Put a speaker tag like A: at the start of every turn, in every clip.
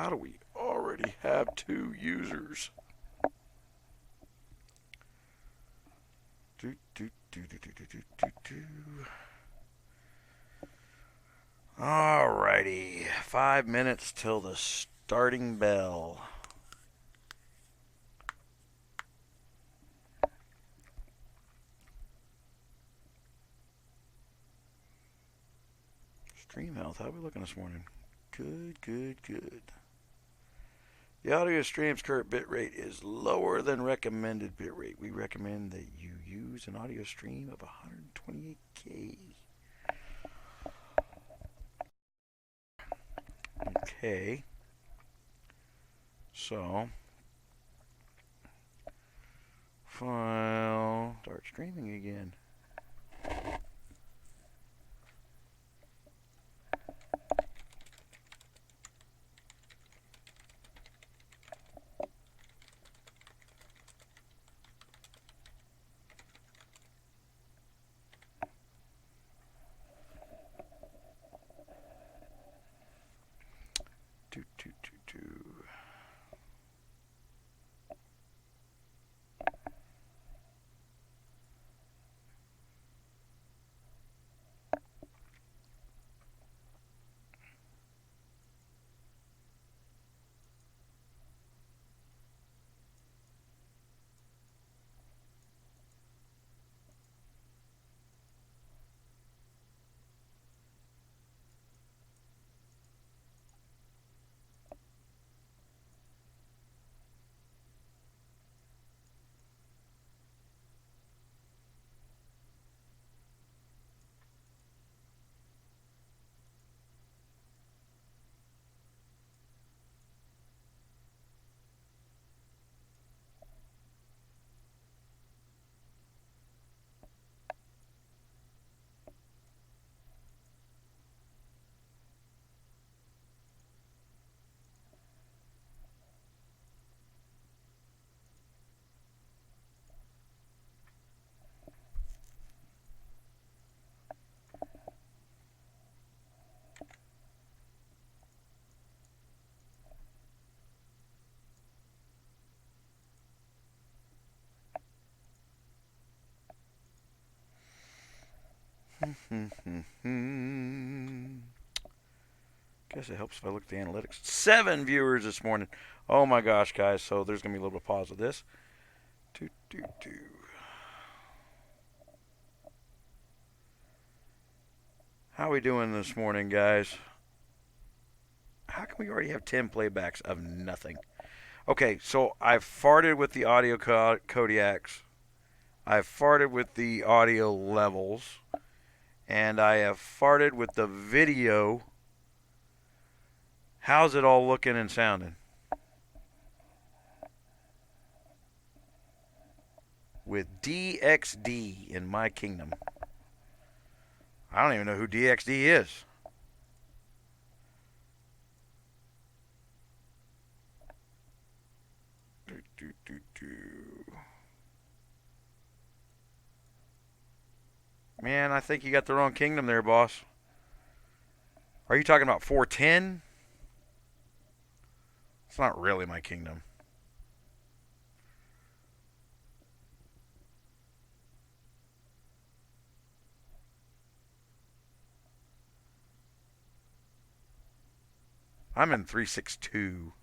A: How do we already have 2 users? Alrighty, 5 minutes till the starting bell. Stream health, how are we looking this morning? Good, good, good. The audio stream's current bitrate is lower than recommended bitrate. We recommend that you use an audio stream of 128K. Okay. So, file, start streaming again. Guess it helps if I look at the analytics. 7 viewers this morning. Oh my gosh, guys. So there's going to be a little bit of pause with this. How are we doing this morning, guys? How can we already have 10 playbacks of nothing? Okay, so I've farted with the audio Kodiaks. I've farted with the audio levels. And I have farted with the video. How's it all looking and sounding? With DXD in my kingdom. I don't even know who DXD is. Man, I think you got the wrong kingdom there, boss. Are you talking about 410? It's not really my kingdom. I'm in 362.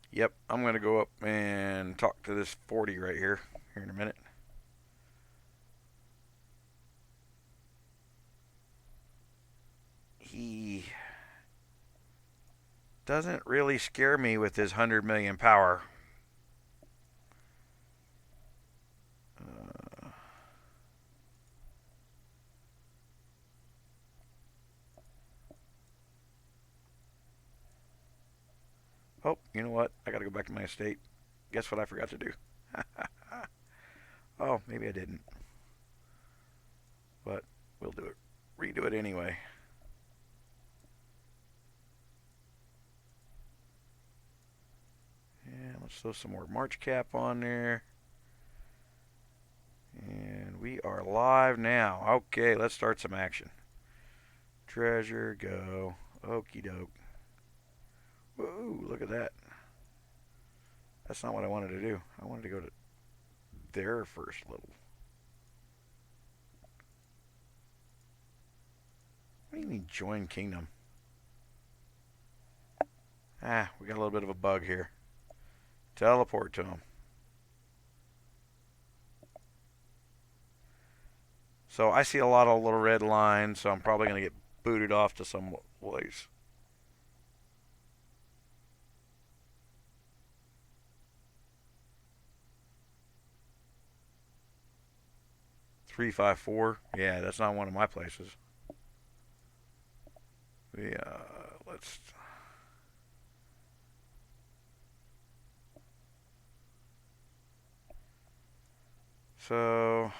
A: Yep, I'm going to go up and talk to this 40 right here in a minute. He doesn't really scare me with his 100 million power. Oh, you know what? I got to go back to my estate. Guess what I forgot to do? Oh, maybe I didn't. But we'll do it. Redo it anyway. And let's throw some more March cap on there. And we are live now. Okay, let's start some action. Treasure, go. Okie doke. Whoa, look at that. That's not what I wanted to do. I wanted to go to their first little. What do you mean join kingdom? Ah, we got a little bit of a bug here. Teleport to them. So I see a lot of little red lines, so I'm probably going to get booted off to some place. Three, 5, 4. Yeah, that's not one of my places. Let's. So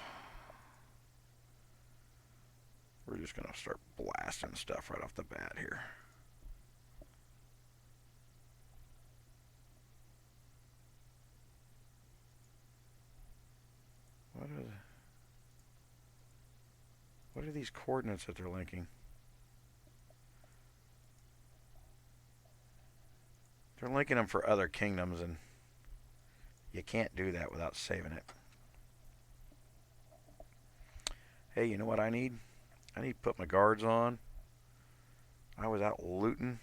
A: we're just going to start blasting stuff right off the bat here. What are these coordinates that they're linking? They're linking them for other kingdoms, and you can't do that without saving it. Hey, you know what I need? I need to put my guards on. I was out looting.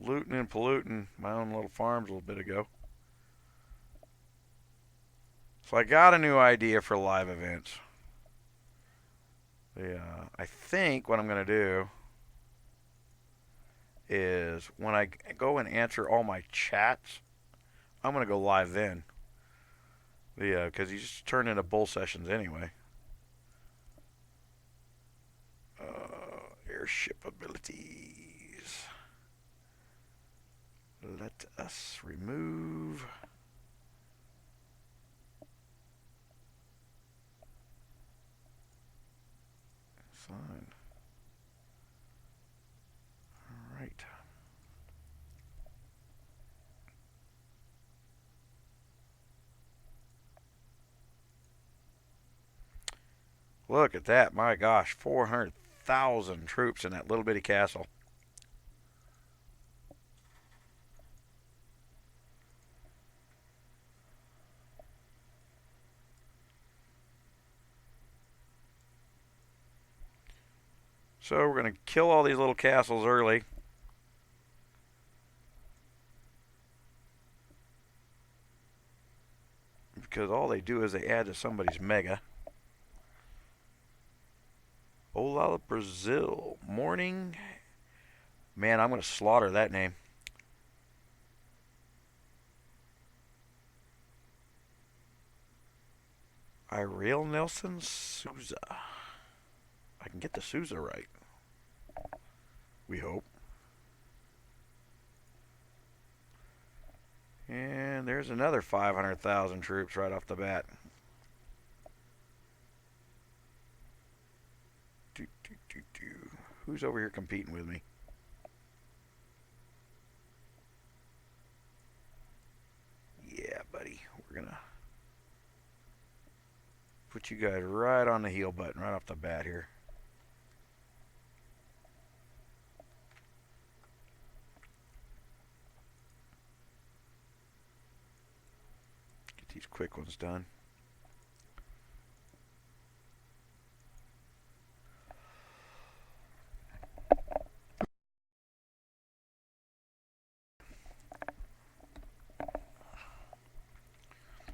A: Looting and polluting my own little farms a little bit ago. So I got a new idea for live events. I think what I'm going to do is when I go and answer all my chats, I'm going to go live then. Because you just turn into bull sessions anyway. Airship abilities. Let us remove. Sign. All right. Look at that. My gosh, 400,000 troops in that little bitty castle. So we're going to kill all these little castles early. Because all they do is they add to somebody's mega. Olala, Brazil. Morning. Man, I'm going to slaughter that name. Irael Nelson Souza. I can get the Souza right. We hope. And there's another 500,000 troops right off the bat. Who's over here competing with me? Yeah, buddy. We're going to put you guys right on the heel button right off the bat here. Get these quick ones done.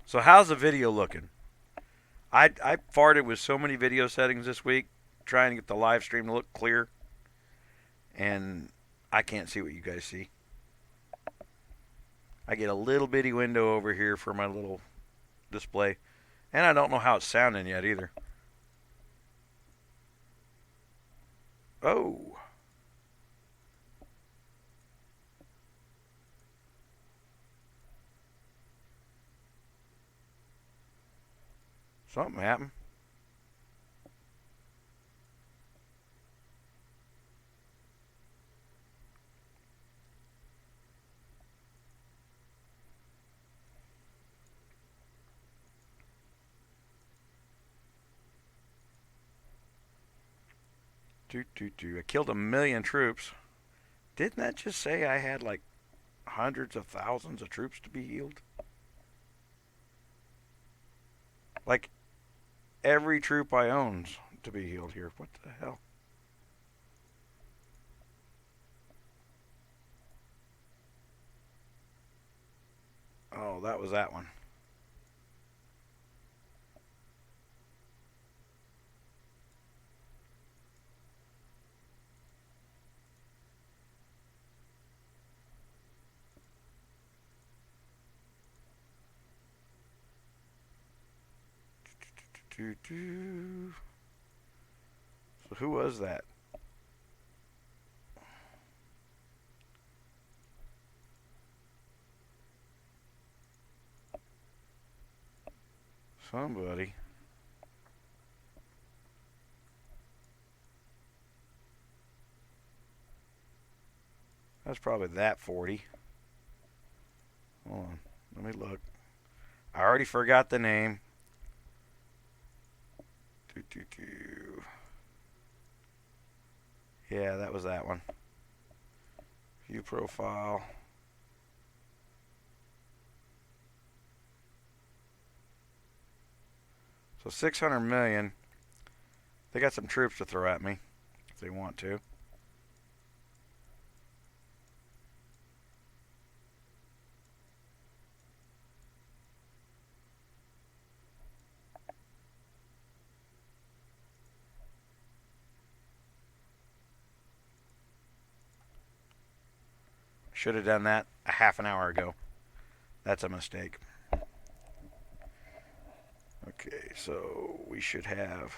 A: So how's the video looking? I farted with so many video settings this week trying to get the live stream to look clear, and I can't see what you guys see. I get a little bitty window over here for my little display, and I don't know how it's sounding yet either. Oh. Something happened. I killed 1,000,000 troops. Didn't that just say I had like hundreds of thousands of troops to be healed? Like every troop I own's to be healed here. What the hell? Oh, that was that one. So who was that? Somebody. That's probably that 40. Hold on. Let me look. I already forgot the name. Yeah, that was that one. View profile. So 600 million. They got some troops to throw at me if they want to. Should have done that a half an hour ago. That's a mistake. Okay, so we should have.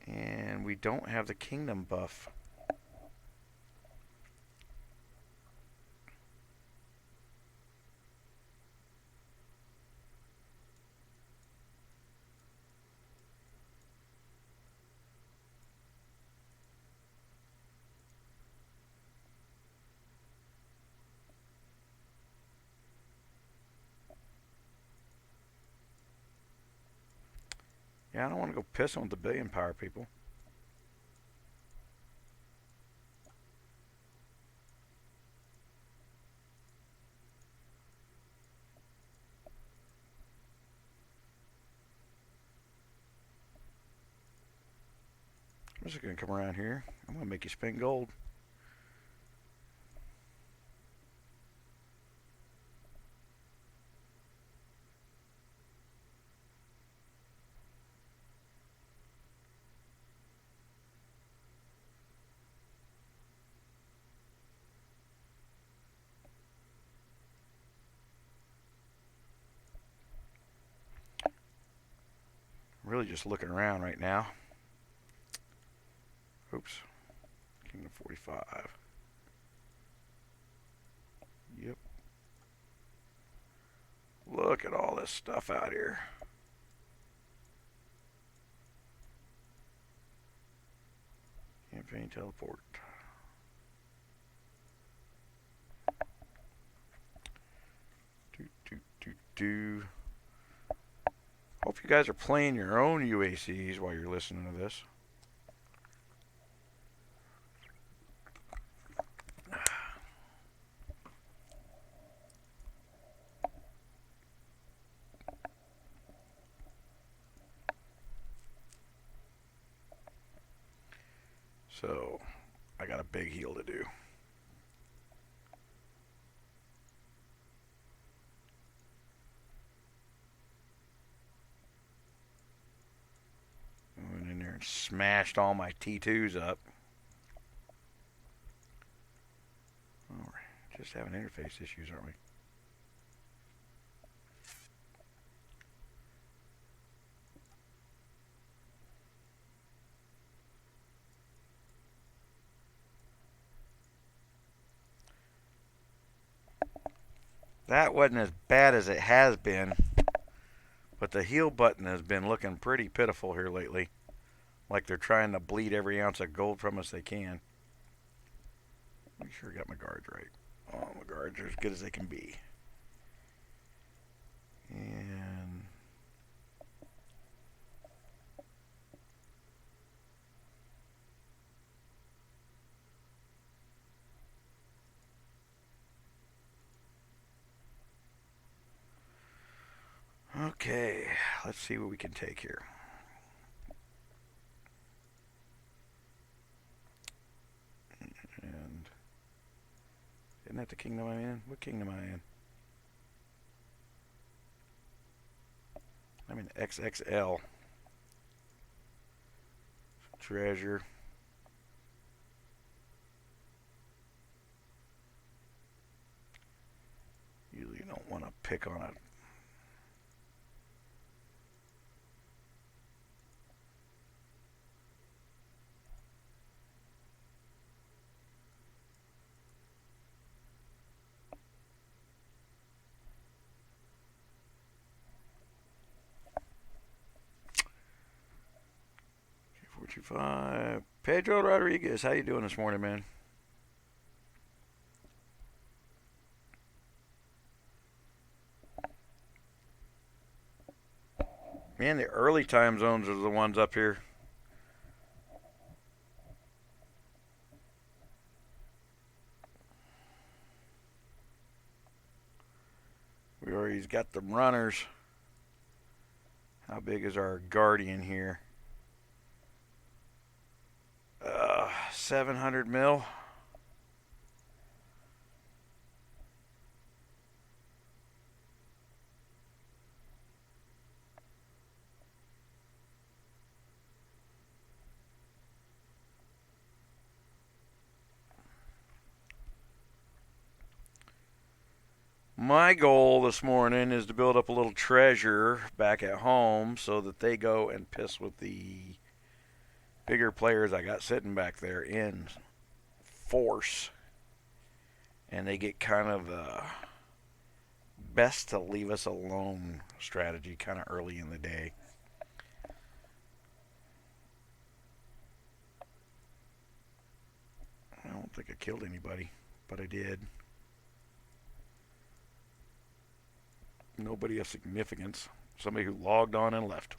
A: And we don't have the kingdom buff. Yeah, I don't want to go pissing with the billion power people. I'm just going to come around here. I'm going to make you spend gold. I'm really just looking around right now. Oops. Kingdom 45. Yep. Look at all this stuff out here. Campaign teleport. Do. Hope you guys are playing your own UACs while you're listening to this. So, I got a big heal to do. Went in there and smashed all my T2s up. Oh, we're just having interface issues, aren't we? That wasn't as bad as it has been, but the heal button has been looking pretty pitiful here lately. Like they're trying to bleed every ounce of gold from us they can. Make sure I got my guards right. Oh, my guards are as good as they can be. And Okay, let's see what we can take here. And isn't that the kingdom I'm in? What kingdom am I in? I'm in XXL. Treasure. Usually you don't want to pick on it. K425. Pedro Rodriguez, how you doing this morning, man? Man, the early time zones are the ones up here. We already got the runners. How big is our guardian here? 700 mil. My goal this morning is to build up a little treasure back at home so that they go and piss with the bigger players I got sitting back there in force. And they get kind of the best to leave us alone strategy kind of early in the day. I don't think I killed anybody, but I did. Nobody of significance. Somebody who logged on and left.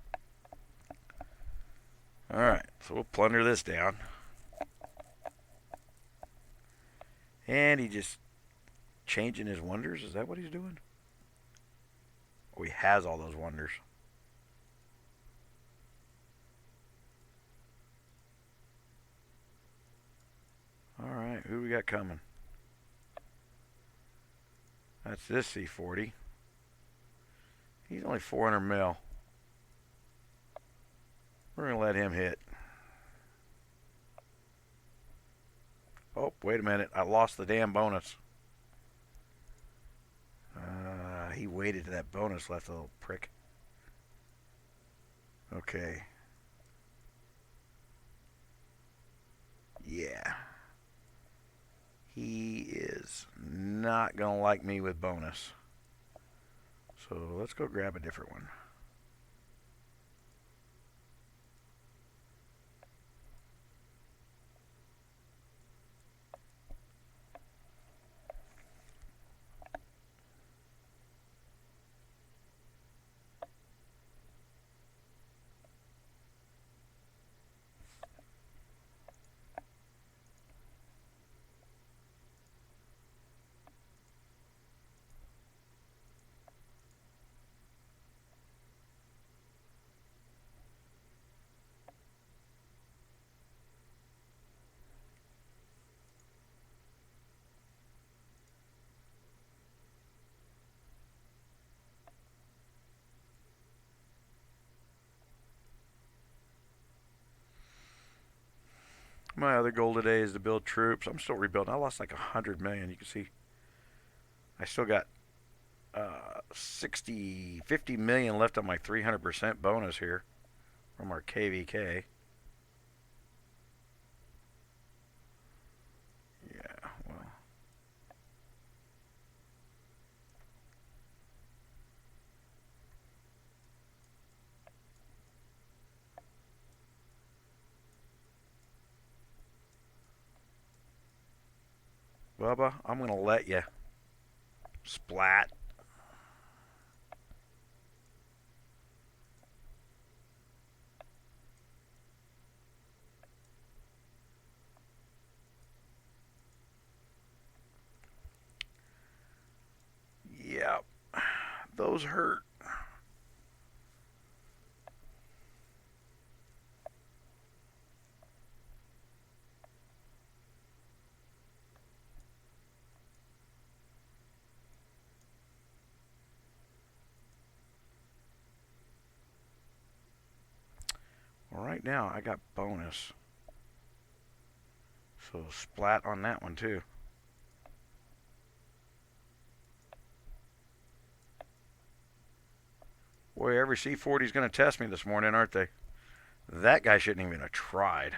A: Alright, so we'll plunder this down. And he just changing his wonders? Is that what he's doing? Oh, he has all those wonders. Alright, who we got coming? That's this C40. He's only 400 mil. We're going to let him hit. Oh, wait a minute. I lost the damn bonus. He waited to that bonus left, a little prick. Okay. Yeah. He is not going to like me with bonus. So let's go grab a different one. My other goal today is to build troops. I'm still rebuilding. I lost like 100 million. You can see I still got 50 million left on my 300% bonus here from our KvK. Yeah, well. Bubba, I'm going to let you. Splat. Yep. Those hurt. right now I got bonus. So splat on that one too. Boy, every C40 is going to test me this morning, aren't they? That guy shouldn't even have tried.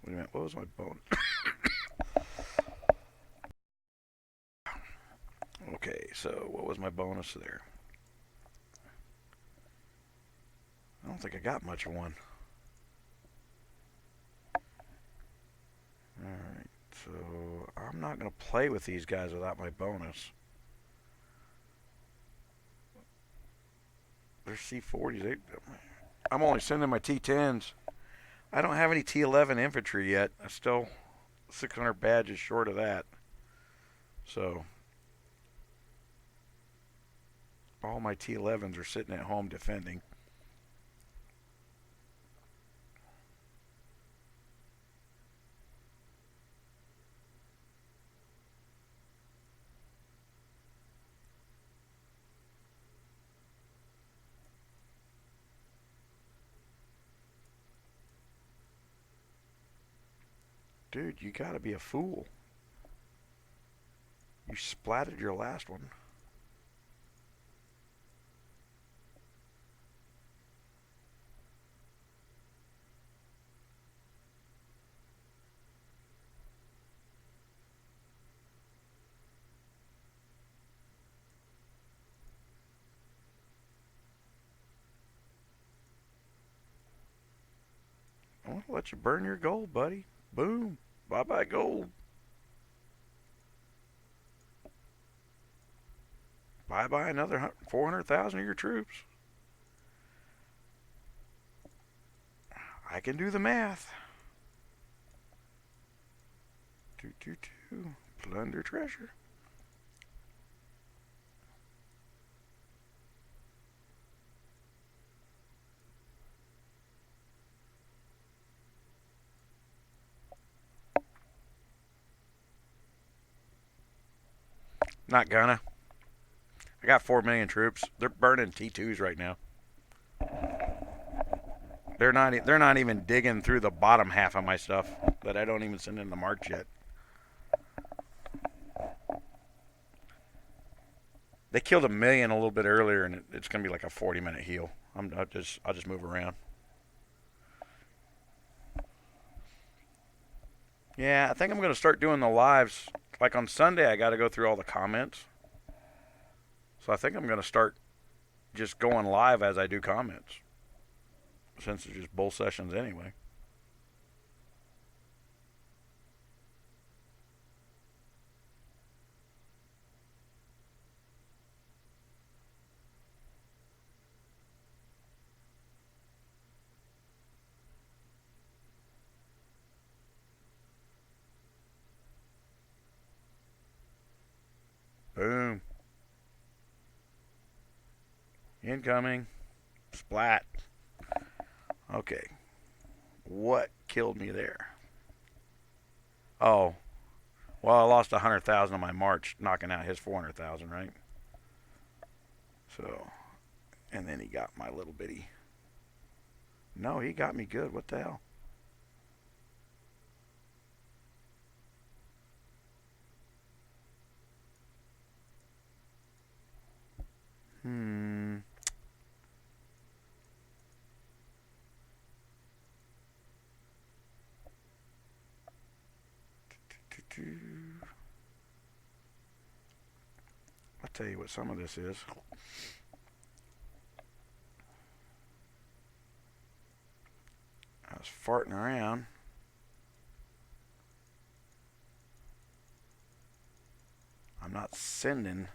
A: Wait a minute, what was my bonus? Okay, so what was my bonus there? I don't think I got much of one. Alright, so I'm not going to play with these guys without my bonus. They're C40s. I'm only sending my T10s. I don't have any T11 infantry yet. I'm still 600 badges short of that. So all my T11s are sitting at home defending. Dude, you gotta be a fool. You splatted your last one. I want to let you burn your gold, buddy. Boom. Bye-bye gold. Bye-bye another 400,000 of your troops. I can do the math. 222. Plunder treasure. Not gonna. I got 4 million troops. They're burning T2s right now. They're not even digging through the bottom half of my stuff that I don't even send in the march yet. They killed 1 million a little bit earlier, and it's gonna be like a 40-minute heal. I'll just move around. Yeah, I think I'm gonna start doing the lives. Like on Sunday, I got to go through all the comments. So I think I'm gonna start just going live as I do comments, since it's just bull sessions anyway. Boom. Incoming. Splat. Okay. What killed me there? Oh. Well, I lost 100,000 on my march, knocking out his 400,000, right? So, and then he got my little bitty. No, he got me good. What the hell? Hmm. I'll tell you what some of this is. I was farting around. I'm not sending.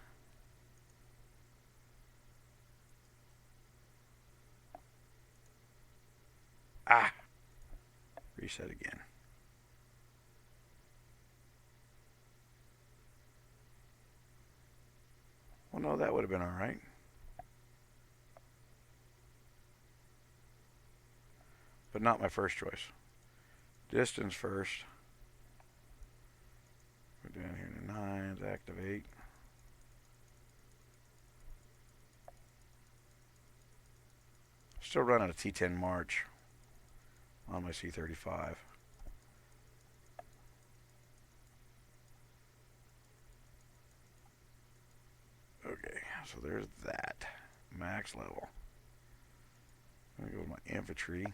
A: Ah! Reset again. Well, no, that would have been all right. But not my first choice. Distance first. We're down here to 9s, activate. Still running a T10 March on my C35. Okay, so there's that. Max level. I'm going to go with my infantry.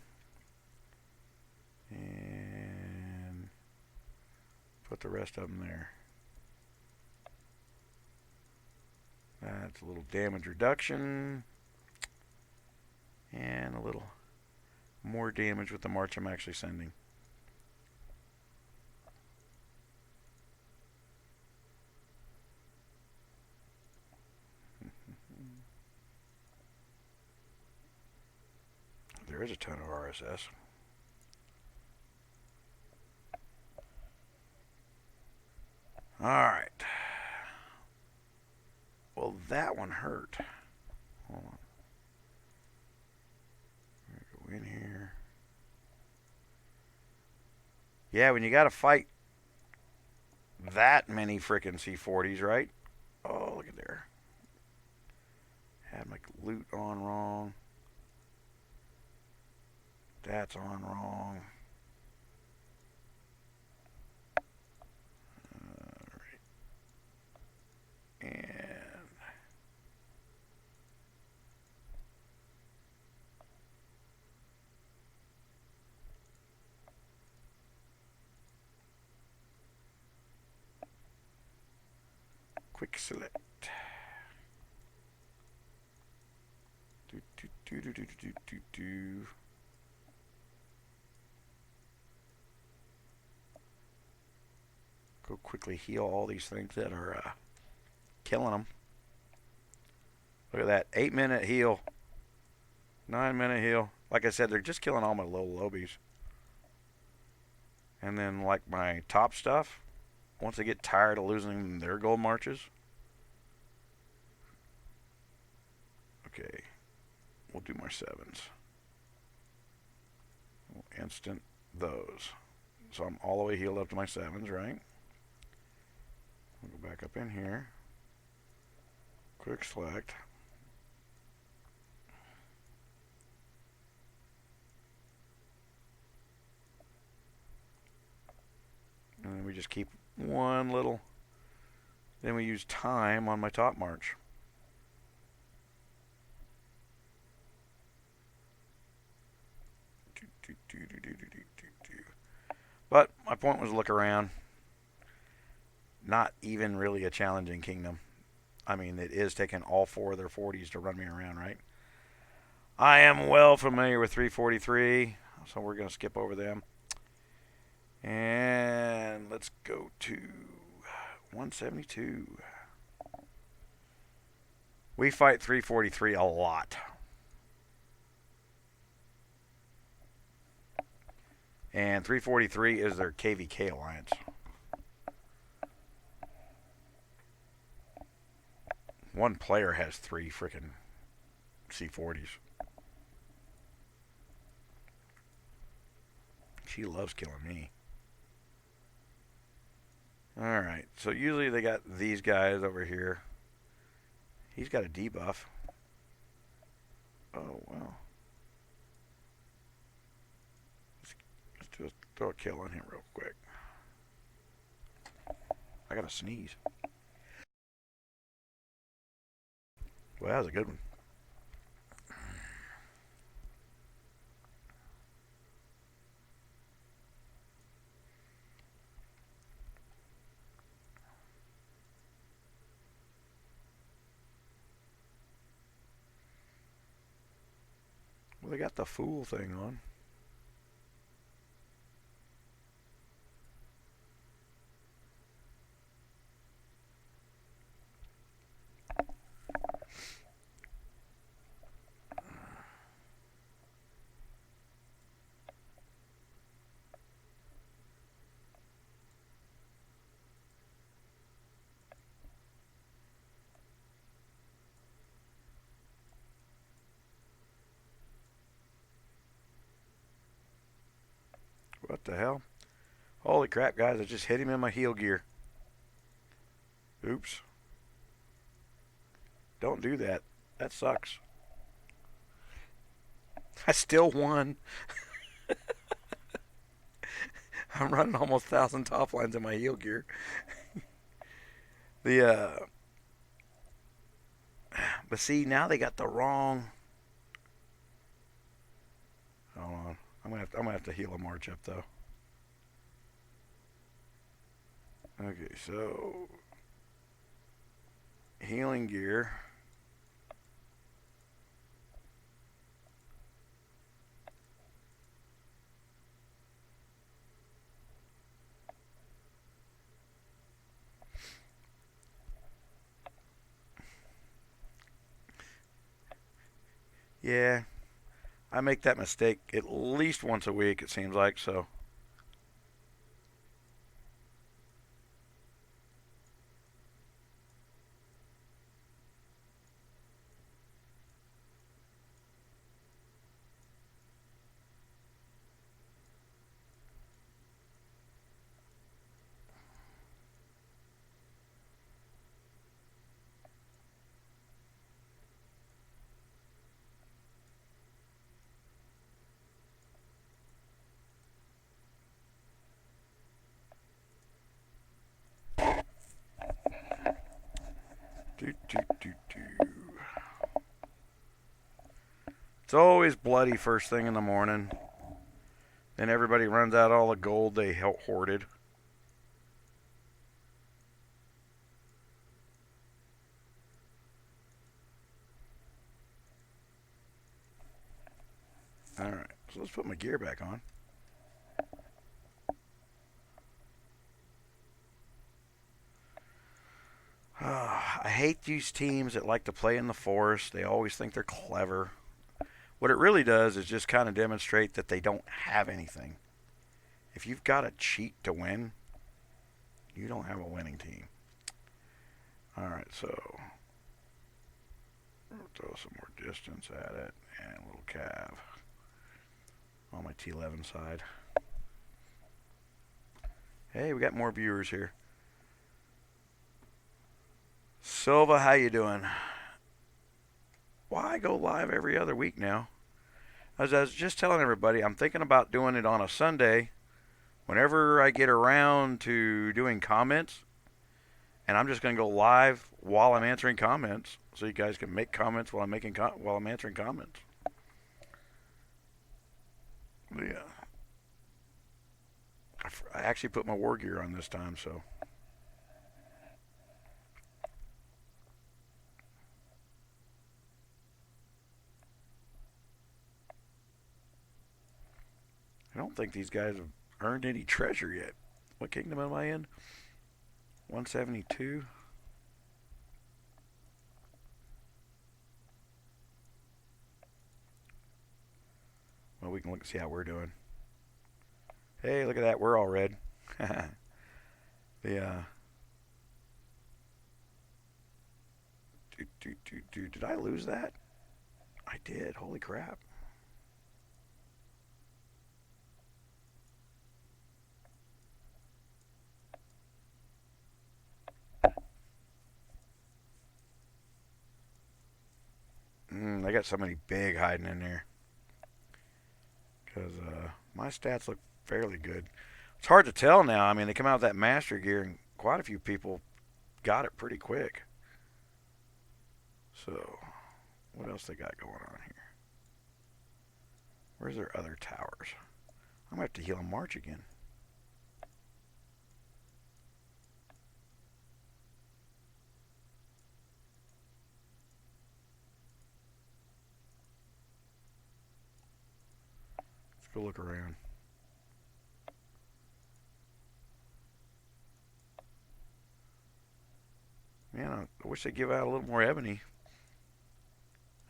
A: And put the rest of them there. That's a little damage reduction. And a little more damage with the march I'm actually sending. There is a ton of RSS. Alright. Well, that one hurt. Hold on. Go in here. Yeah, when you got to fight that many frickin' C40s, right? Oh, look at there. Had my loot on wrong. That's on wrong. Alright. And quick select. Go quickly heal all these things that are killing them. Look at that. 8-minute heal. 9-minute heal. Like I said, they're just killing all my low lobies. And then like my top stuff, once they get tired of losing their gold marches. Okay. We'll do my 7s. We'll instant those. So I'm all the way healed up to my 7s, right? We'll go back up in here. Quick select. And then we just keep one little. Then we use time on my top march. But my point was look around. Not even really a challenging kingdom. I mean, it is taking all 4 of their 40s to run me around, right? I am well familiar with 343, so we're going to skip over them. And let's go to 172. We fight 343 a lot. And 343 is their KvK alliance. One player has 3 freaking C40s. She loves killing me. Alright, so usually they got these guys over here. He's got a debuff. Oh, wow. Let's just throw a kill on him real quick. I got to sneeze. Well, that was a good one. got the fool thing on. What the hell? Holy crap, guys, I just hit him in my heel gear. Oops. Don't do that. That sucks. I still won. I'm running almost 1,000 top lines in my heel gear. The but see, now they got the wrong. Hold on. I'm gonna have to heal a march up though. Okay, so healing gear. Yeah, I make that mistake at least once a week, it seems like, so. Do, do, do, do. It's always bloody first thing in the morning. Then everybody runs out all the gold they hoarded. Alright, so let's put my gear back on. I hate these teams that like to play in the forest. They always think they're clever. What it really does is just kind of demonstrate that they don't have anything. If you've got to cheat to win, you don't have a winning team. Alright, so we'll throw some more distance at it and a little cav on my T11 side. Hey, we got more viewers here. Silva, how you doing? Why go live every other week now? As I was just telling everybody, I'm thinking about doing it on a Sunday whenever I get around to doing comments, and I'm just going to go live while I'm answering comments, so you guys can make comments while I'm answering comments. Yeah, I actually put my war gear on this time, so. I don't think these guys have earned any treasure yet. What kingdom am I in? 172. Well, we can look and see how we're doing. Hey, look at that. We're all red. The did I lose that? I did. Holy crap. I got somebody big hiding in there. Because my stats look fairly good. It's hard to tell now. I mean, they come out with that master gear, and quite a few people got it pretty quick. So, what else they got going on here? Where's their other towers? I'm going to have to heal a march again. Go look around. Man, I wish they'd give out a little more ebony.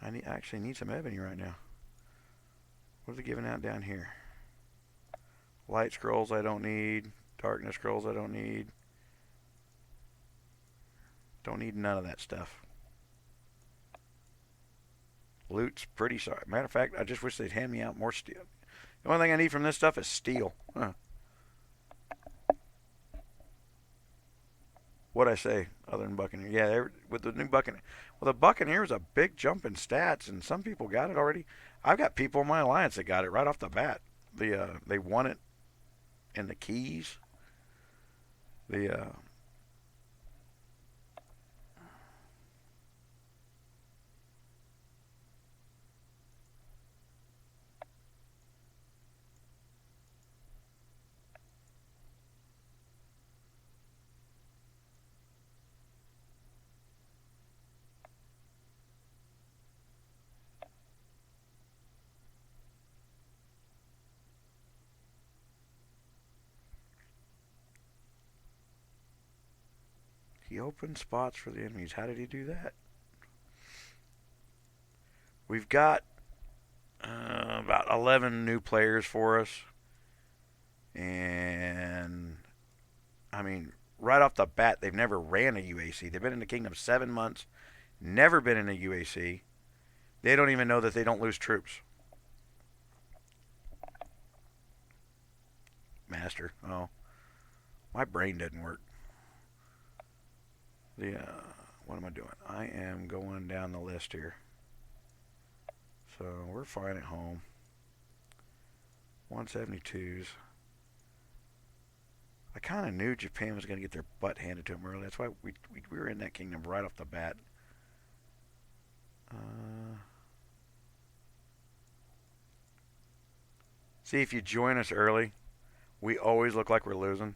A: I actually need some ebony right now. What are they giving out down here? Light scrolls I don't need. Darkness scrolls I don't need. Don't need none of that stuff. Loot's pretty sorry. Matter of fact, I just wish they'd hand me out more steel. The only thing I need from this stuff is steel. Huh. What'd I say other than Buccaneer? Yeah, with the new Buccaneer. Well, the Buccaneer is a big jump in stats, and some people got it already. I've got people in my alliance that got it right off the bat. They won it in the keys. The He opened spots for the enemies. How did he do that? We've got about 11 new players for us. And, I mean, right off the bat, they've never ran a UAC. They've been in the Kingdom 7 months, never been in a UAC. They don't even know that they don't lose troops. Master. Oh. My brain doesn't work. What am I doing? I am going down the list here. So we're fine at home. 172s. I kind of knew Japan was going to get their butt handed to them early. That's why we were in that kingdom right off the bat. See, if you join us early, we always look like we're losing.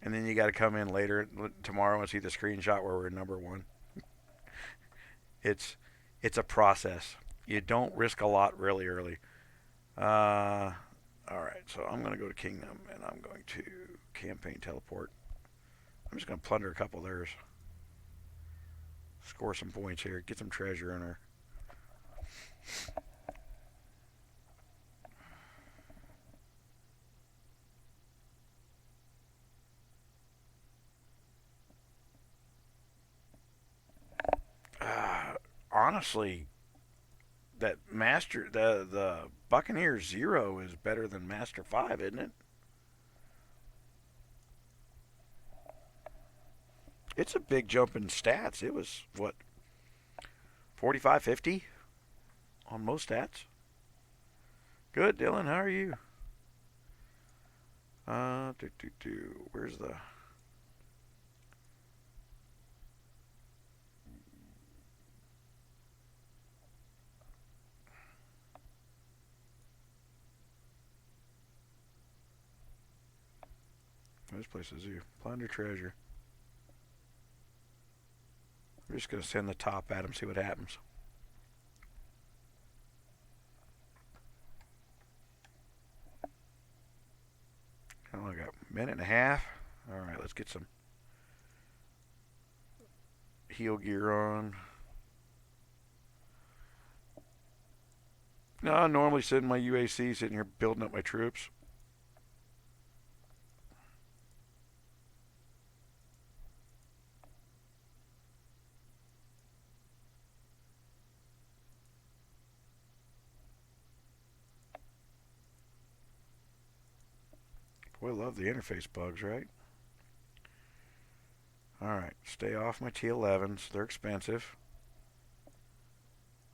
A: And then you got to come in later tomorrow and see the screenshot where we're number one. It's a process. You don't risk a lot really early. All right, so I'm going to go to Kingdom, and I'm going to campaign teleport. I'm just going to plunder a couple of theirs. Score some points here. Get some treasure in her. Honestly, that Master, the Buccaneer 0 is better than Master 5, isn't it? It's a big jump in stats. It was, what, 45, 50 on most stats? Good, Dylan. How are you? Where's the... This place is you. Plunder treasure. We're just going to send the top at him, see what happens. I got a minute and a half. Alright, let's get some heal gear on. No, I normally sit in my UAC, sitting here building up my troops. Boy, I love the interface bugs, right? Alright, stay off my T11s. They're expensive.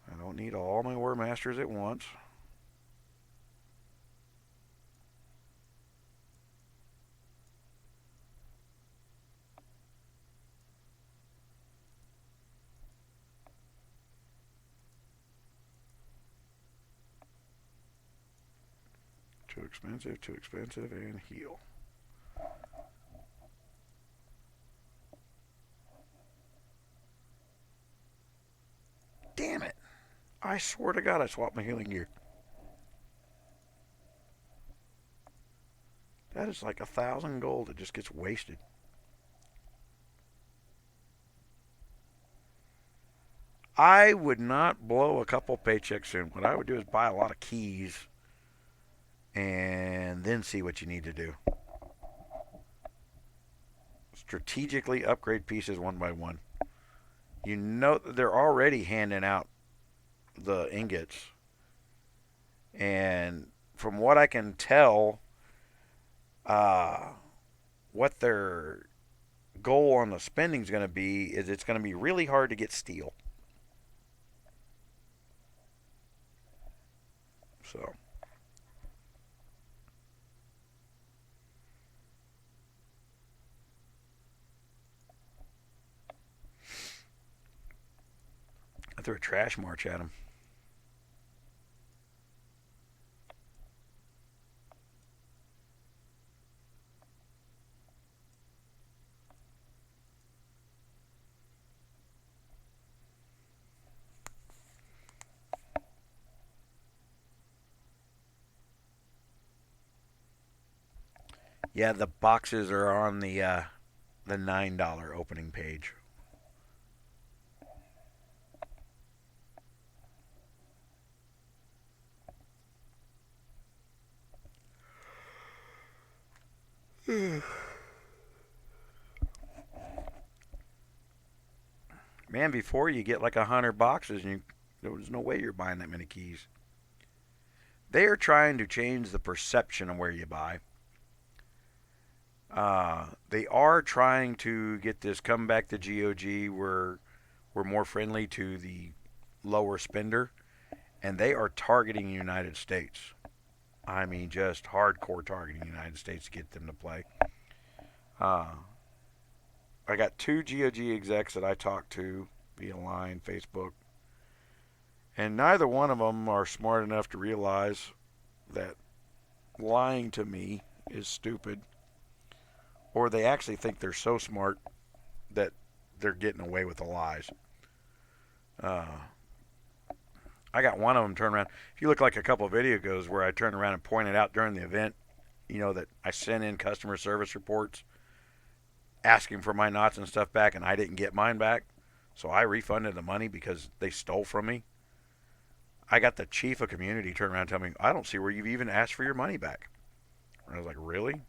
A: I don't need all my War Masters at once. Too expensive, and heal. Damn it. I swear to God I swapped my healing gear. That is like 1,000 gold that just gets wasted. I would not blow a couple paychecks in. What I would do is buy a lot of keys and then see what you need to do. Strategically upgrade pieces one by one. You know they're already handing out the ingots, and from what I can tell, uh, what their goal on the spending is going to be is it's going to be really hard to get steel. So I threw a trash march at them. Yeah, the boxes are on the $9 opening page. Man, before you get like 100 boxes, and there's no way you're buying that many keys. They are trying to change the perception of where you buy. They are trying to get this come back to GOG where we're more friendly to the lower spender, and they are targeting the United States. I mean, just hardcore targeting the United States to get them to play. Uh, I got two GOG execs that I talked to via line, Facebook, and neither one of them are smart enough to realize that lying to me is stupid, or they actually think they're so smart that they're getting away with the lies. Uh, I got one of them turn around. If you look like a couple of videos where I turned around and pointed out during the event, that I sent in customer service reports asking for my knots and stuff back, and I didn't get mine back. So I refunded the money because they stole from me. I got the chief of community turn around and tell me, I don't see where you've even asked for your money back. And I was like, really?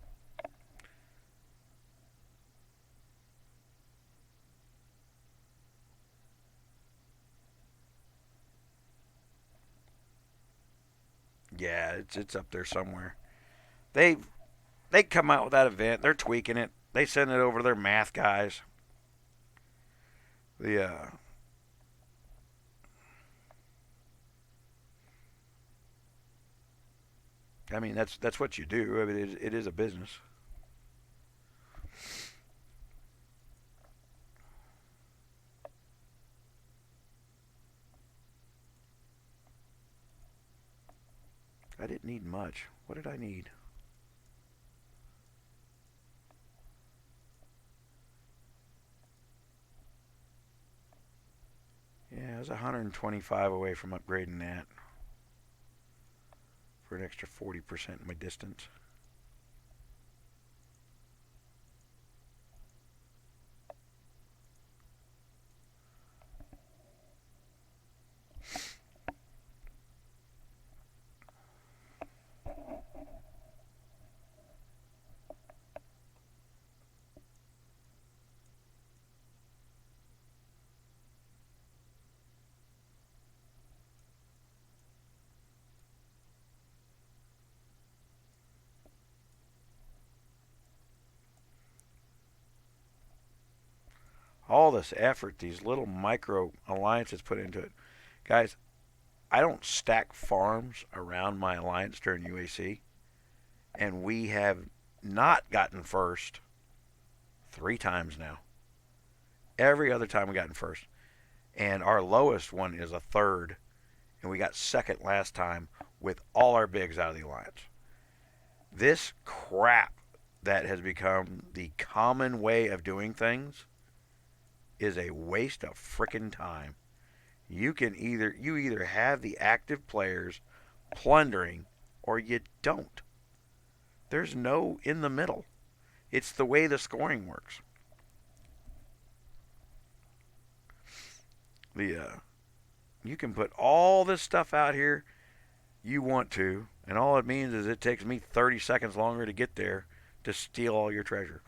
A: Yeah, it's up there somewhere. They they come out with that event. They're tweaking it. They send it over to their math guys. The I mean that's what you do. I mean it is a business. I didn't need much. What did I need? Yeah, I was 125 away from upgrading that for an extra 40% in my distance. All this effort, these little micro alliances put into it. Guys, I don't stack farms around my alliance during UAC, and we have not gotten first 3 times now. Every other time we gotten first. And our lowest one is a third, and we got second last time with all our bigs out of the alliance. This crap that has become the common way of doing things is a waste of frickin' time. You either have the active players plundering or you don't. There's no in the middle. It's the way the scoring works. You can put all this stuff out here you want to, and all it means is it takes me 30 seconds longer to get there to steal all your treasure.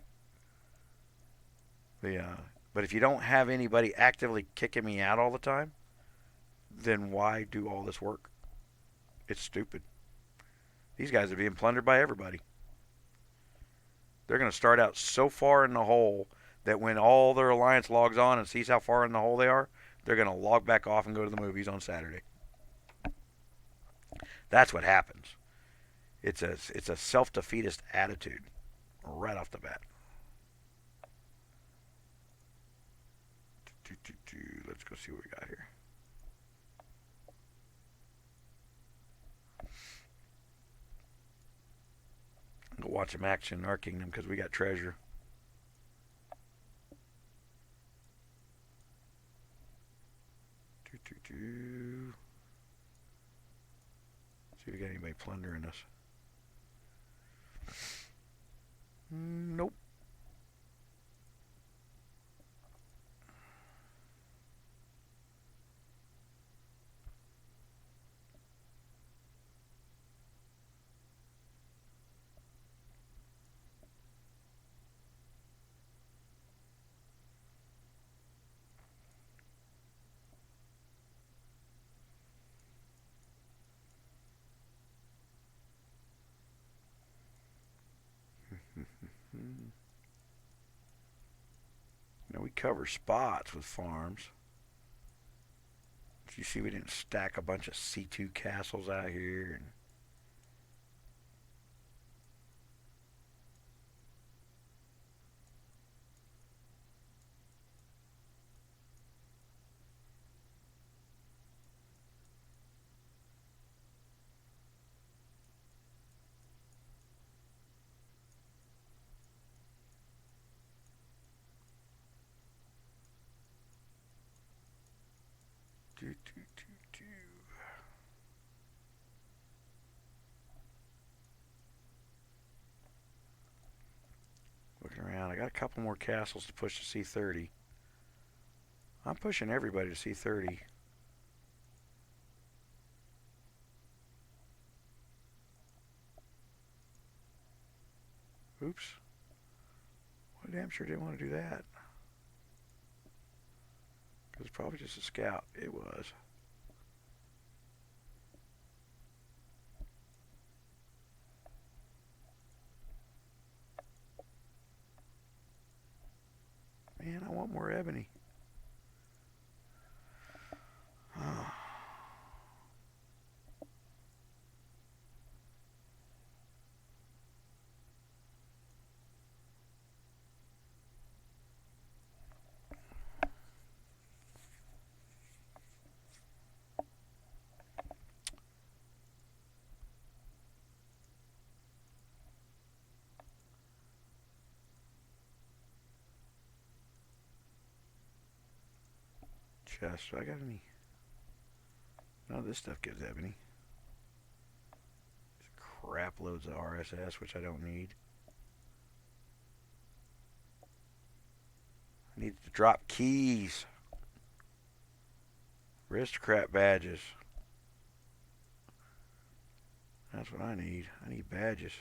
A: But if you don't have anybody actively kicking me out all the time, then why do all this work? It's stupid. These guys are being plundered by everybody. They're going to start out so far in the hole that when all their alliance logs on and sees how far in the hole they are, they're going to log back off and go to the movies on Saturday. That's what happens. It's a self-defeatist attitude right off the bat. Let's go see what we got here. Go watch some action in our kingdom because we got treasure. See if we got anybody plundering us. Nope. Now we cover spots with farms. You see we didn't stack a bunch of C2 castles out here. Looking around, I got a couple more castles to push to C30. I'm pushing everybody to C30. Oops. Well, damn sure didn't want to do that. Because it's probably just a scout. It was. Man, I want more ebony. Chest. Do I got any? No, this stuff gives ebony. Crap loads of RSS, which I don't need. I need to drop keys. Aristocrat badges. That's what I need. I need badges.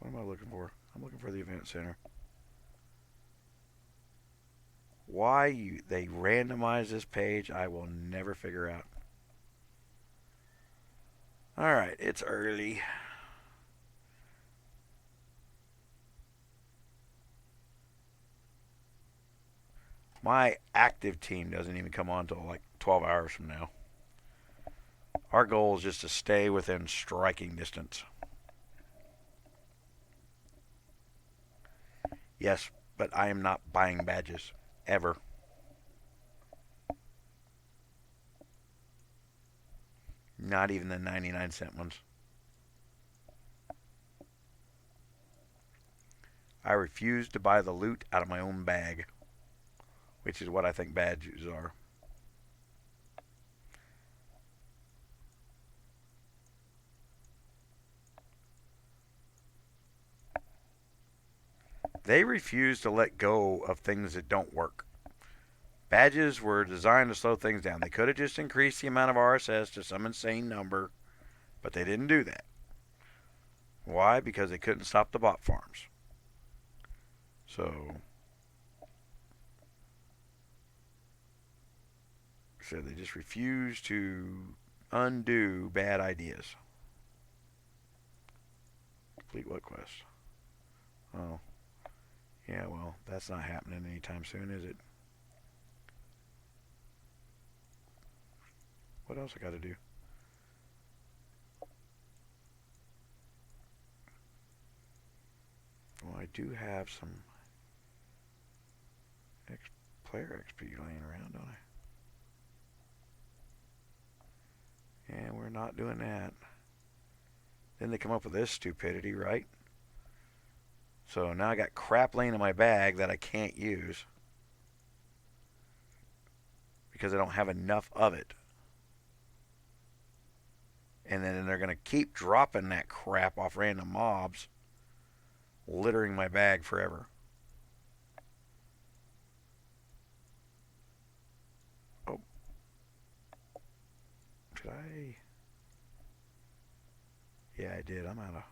A: What am I looking for? I'm looking for the event center. Why they randomize this page, I will never figure out. Alright, it's early. My active team doesn't even come on until like 12 hours from now. Our goal is just to stay within striking distance. Yes, but I am not buying badges. Ever. Not even the 99-cent ones. I refuse to buy the loot out of my own bag, which is what I think badges are. They refuse to let go of things that don't work. Badges were designed to slow things down. They could have just increased the amount of RSS to some insane number, but they didn't do that. Why? Because they couldn't stop the bot farms. So they just refuse to undo bad ideas. Complete what quest? Oh, yeah, well, that's not happening anytime soon, is it? What else I got to do? Well, I do have some player XP laying around, don't I? And we're not doing that. Then they come up with this stupidity, right? So now I got crap laying in my bag that I can't use because I don't have enough of it. And then they're going to keep dropping that crap off random mobs, littering my bag forever. Oh. Did I? Yeah, I did. I'm out of.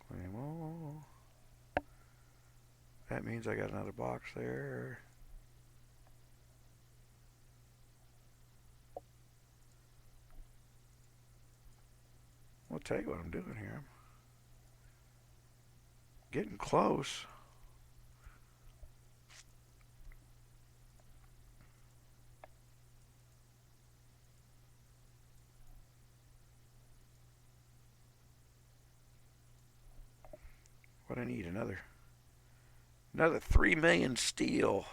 A: Claim all. That means I got another box there. I'll tell you what I'm doing here. I'm getting close. What I need, another 3 million steel.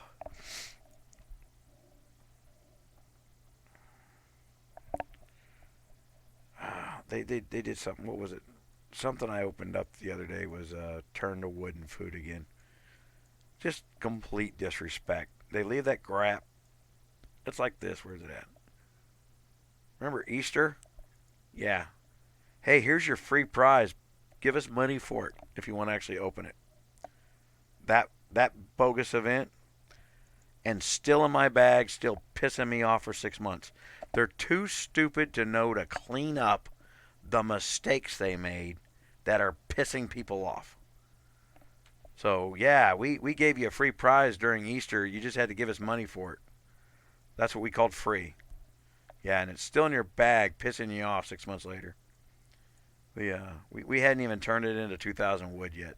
A: They did something. What was it? Something I opened up the other day was turn to wood and food again. Just complete disrespect. They leave that crap. It's like this. Where's it at? Remember Easter? Yeah. Hey, here's your free prize. Give us money for it if you want to actually open it. That bogus event, and still in my bag, still pissing me off for 6 months. They're too stupid to know to clean up the mistakes they made that are pissing people off. So, yeah, we gave you a free prize during Easter. You just had to give us money for it. That's what we called free. Yeah, and it's still in your bag, pissing you off 6 months later. We hadn't even turned it into 2,000 wood yet.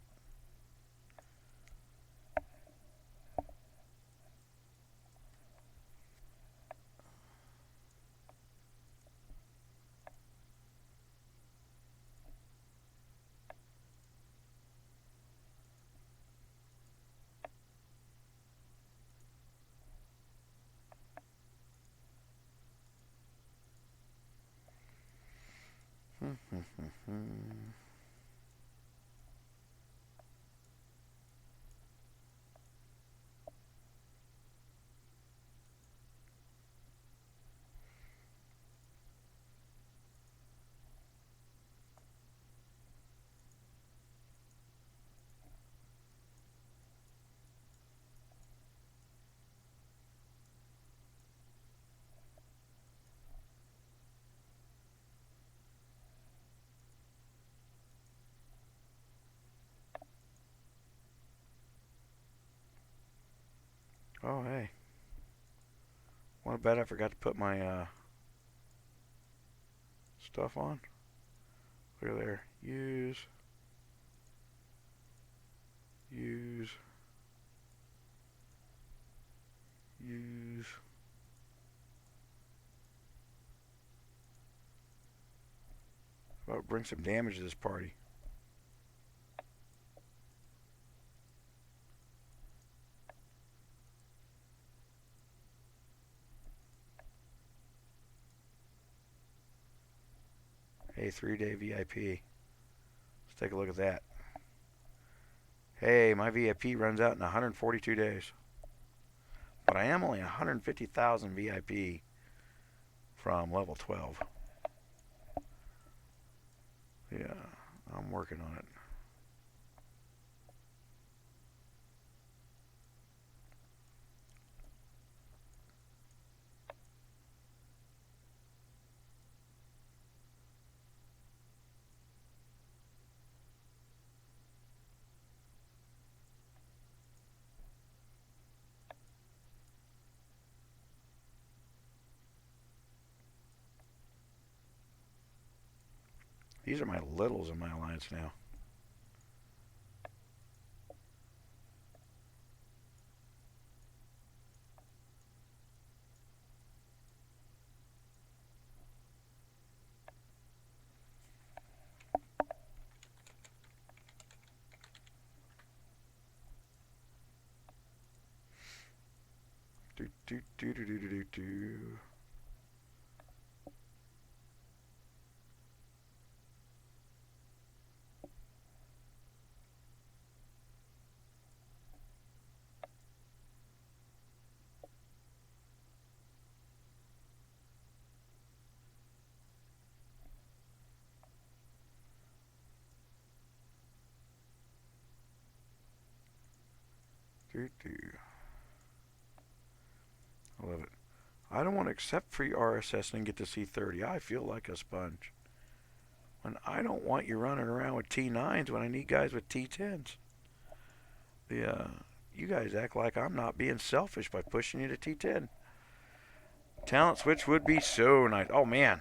A: Want to bet I forgot to put my stuff on? Look at there. Use. Use. Use. Well, bring some damage to this party. Hey, 3-day VIP. Let's take a look at that. Hey, my VIP runs out in 142 days. But I am only 150,000 VIP from level 12. Yeah, I'm working on it. These are my littles in my alliance now. Do do do do do do do. Do do. I love it. I don't want to accept free RSS and get to C30. I feel like a sponge. And I don't want you running around with T9s when I need guys with T10s. You guys act like I'm not being selfish by pushing you to T10. Talent switch would be so nice. Oh man,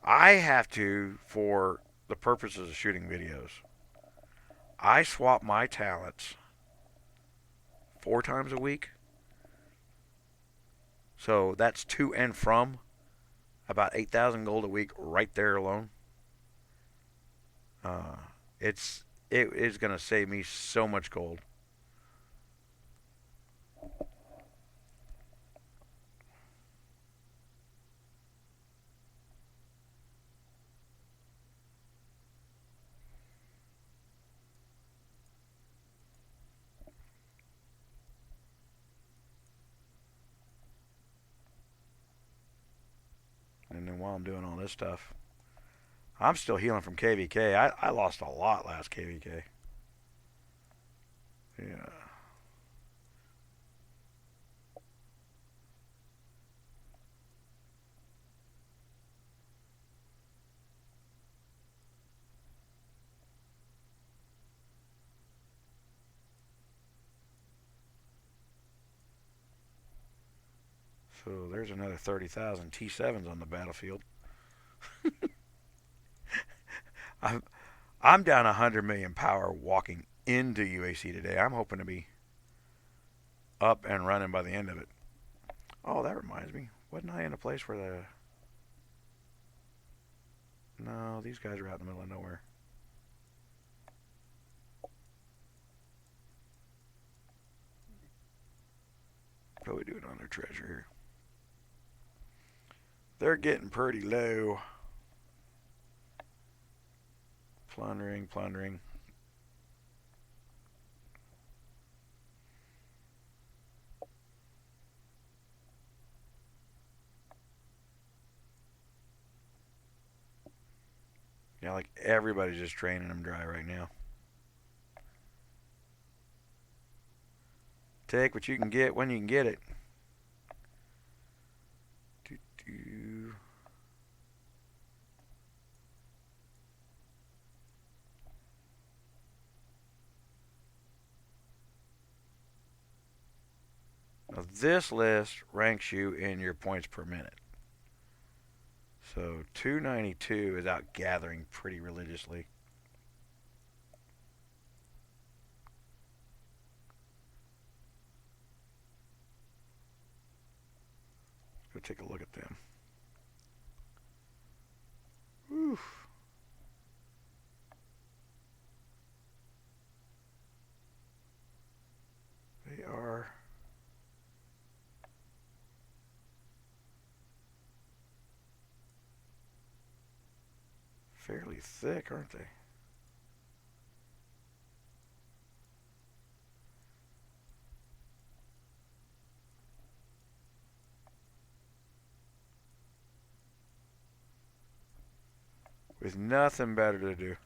A: I have to, for the purposes of shooting videos, I swap my talents 4 times a week. So that's to and from about 8,000 gold a week right there alone. Uh, it is going to save me so much gold. And then while I'm doing all this stuff, I'm still healing from KvK. I lost a lot last KvK. Yeah. So there's another 30,000 T7s on the battlefield. I'm, I'm down 100 million power walking into UAC today. I'm hoping to be up and running by the end of it. Oh, that reminds me. Wasn't I in a place where the... No, these guys are out in the middle of nowhere. What are we doing on their treasure here? They're getting pretty low. Plundering, plundering. Yeah, like everybody's just draining them dry right now. Take what you can get when you can get it. Do, do. Now this list ranks you in your points per minute. So 292 is out gathering pretty religiously. Let's go take a look at them. Whew. They are fairly thick, aren't they? With nothing better to do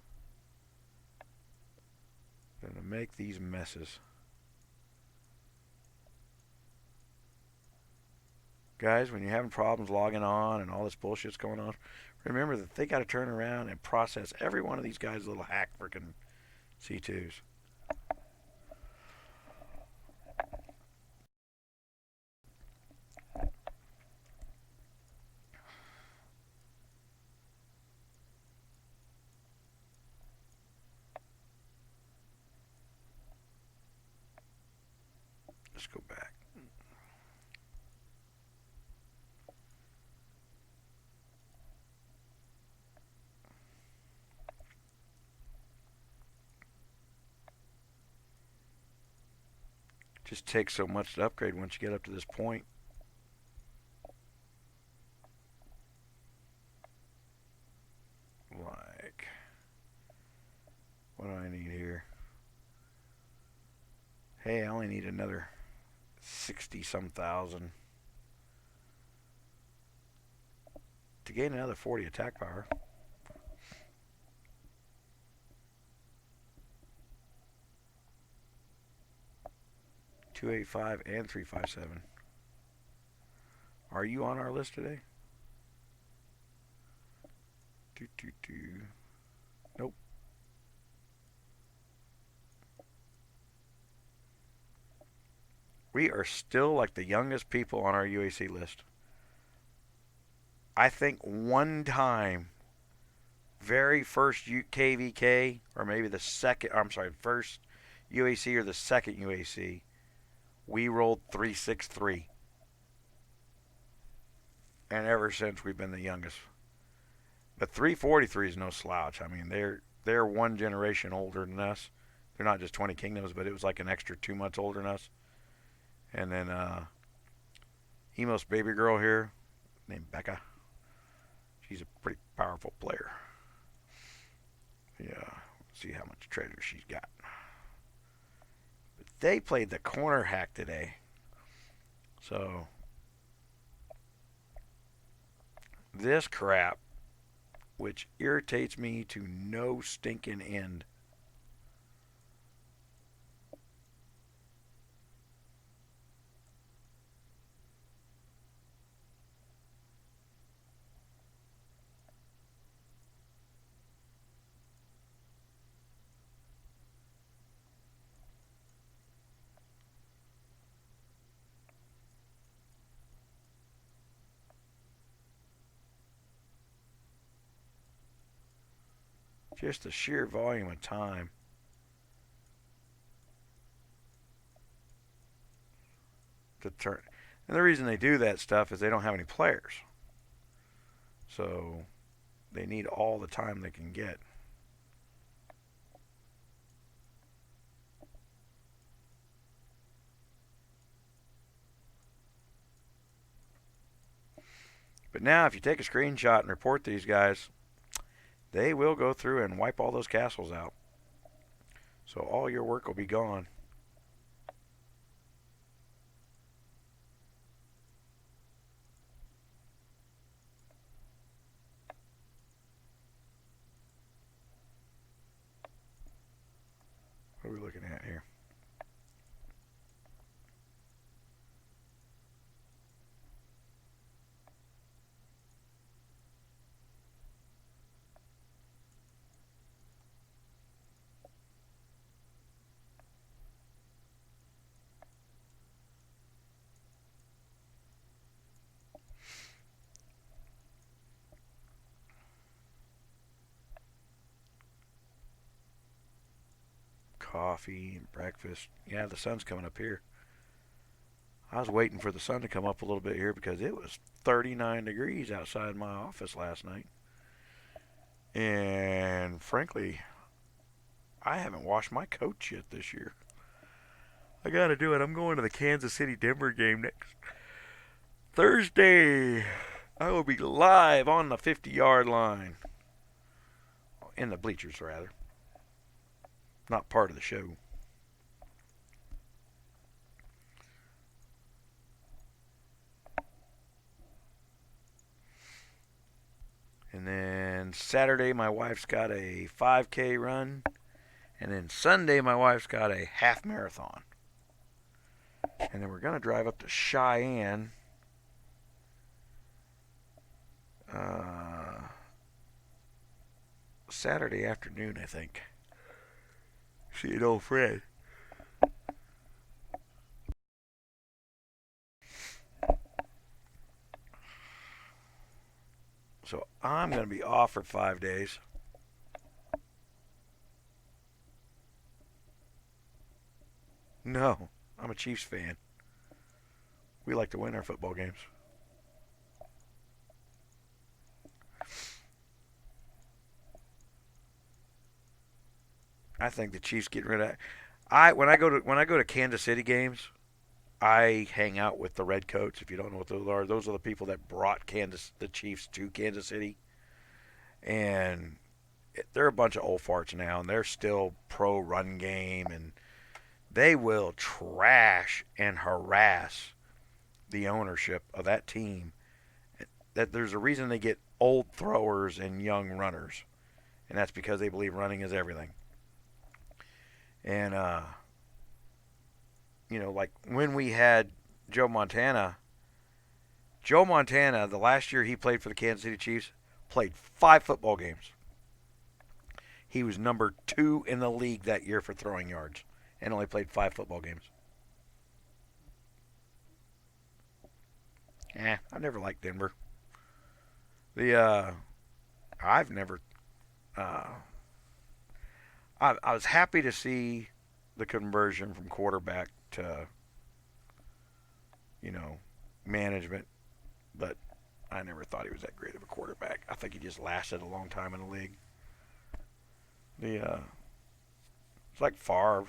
A: than to make these messes. Guys, when you're having problems logging on and all this bullshit's going on, remember that they got to turn around and process every one of these guys' little hack freaking C2s. Let's go back. Just takes so much to upgrade once you get up to this point. Like, what do I need here? Hey, I only need another 60 some thousand to gain another 40 attack power. .285 and 357. Are you on our list today? Nope. We are still like the youngest people on our UAC list. I think one time, very first KvK, or maybe the second, I'm sorry, first UAC or the second UAC, we rolled 363. And ever since, we've been the youngest. But 343 is no slouch. I mean, they're one generation older than us. They're not just 20 kingdoms, but it was like an extra 2 months older than us. And then Emo's baby girl here, named Becca. She's a pretty powerful player. Yeah, let's see how much treasure she's got. But they played the corner hack today. So this crap, which irritates me to no stinking end. Just the sheer volume of time. To turn. And the reason they do that stuff is they don't have any players. So they need all the time they can get. But now if you take a screenshot and report these guys, they will go through and wipe all those castles out. So all your work will be gone. What are we looking at here? coffee and breakfast. Yeah, the sun's coming up here. I was waiting for the sun to come up a little bit here because it was 39 degrees outside my office last night. And frankly, I haven't washed my coats yet this year. I gotta do it. I'm going to the Kansas City Denver game next Thursday. I will be live on the 50-yard line. In the bleachers, rather. Not part of the show. And then Saturday, my wife's got a 5K run. And then Sunday, my wife's got a half marathon. And then we're going to drive up to Cheyenne. Saturday afternoon, I think. See an old friend. So I'm going to be off for 5 days. No, I'm a Chiefs fan. We like to win our football games. I think the Chiefs getting rid of. When I go to Kansas City games, I hang out with the Redcoats. If you don't know what those are the people that brought the Chiefs to Kansas City, and they're a bunch of old farts now, and they're still pro run game, and they will trash and harass the ownership of that team. That there's a reason they get old throwers and young runners, and that's because they believe running is everything. And like when we had Joe Montana, the last year he played for the Kansas City Chiefs, played 5 football games. He was number 2 in the league that year for throwing yards and only played 5 football games. I never liked Denver. I've never. I was happy to see the conversion from quarterback to, management, but I never thought he was that great of a quarterback. I think he just lasted a long time in the league. It's like Favre.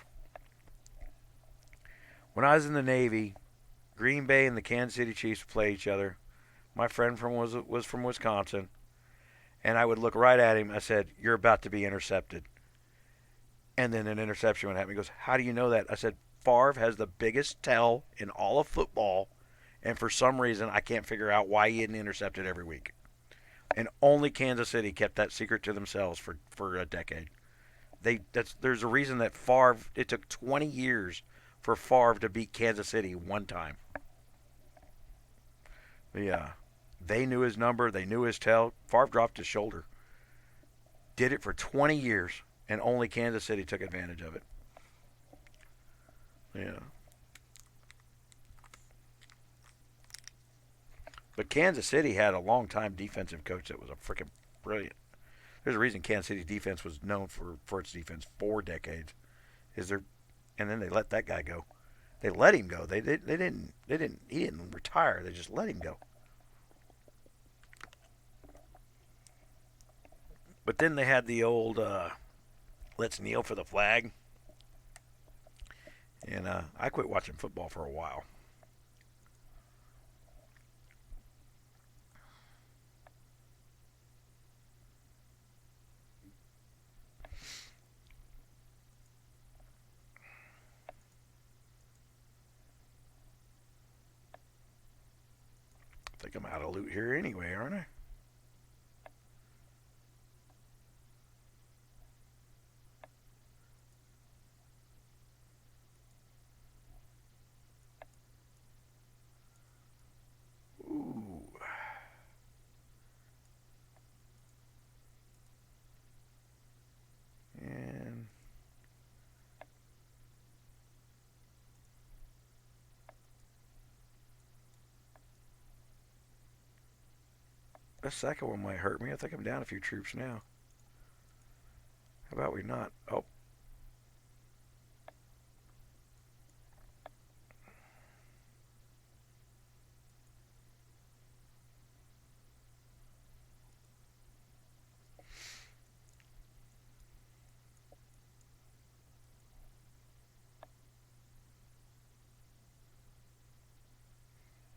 A: When I was in the Navy, Green Bay and the Kansas City Chiefs would play each other. My friend was from Wisconsin, and I would look right at him. I said, "You're about to be intercepted." And then an interception would happen. He goes, "How do you know that?" I said, "Favre has the biggest tell in all of football, and for some reason I can't figure out why he isn't intercepted every week." And only Kansas City kept that secret to themselves for a decade. There's a reason that Favre. It took 20 years for Favre to beat Kansas City one time. Yeah, they knew his number. They knew his tell. Favre dropped his shoulder. Did it for 20 years, and only Kansas City took advantage of it. Yeah. But Kansas City had a long-time defensive coach that was a freaking brilliant. There's a reason Kansas City's defense was known for its defense 4 decades. And then they let that guy go. They let him go. They didn't. He didn't retire. They just let him go. But then they had the old let's kneel for the flag. And I quit watching football for a while. I think I'm out of loot here anyway, aren't I? Ooh. And the second one might hurt me. I think I'm down a few troops now. How about we not? Oh.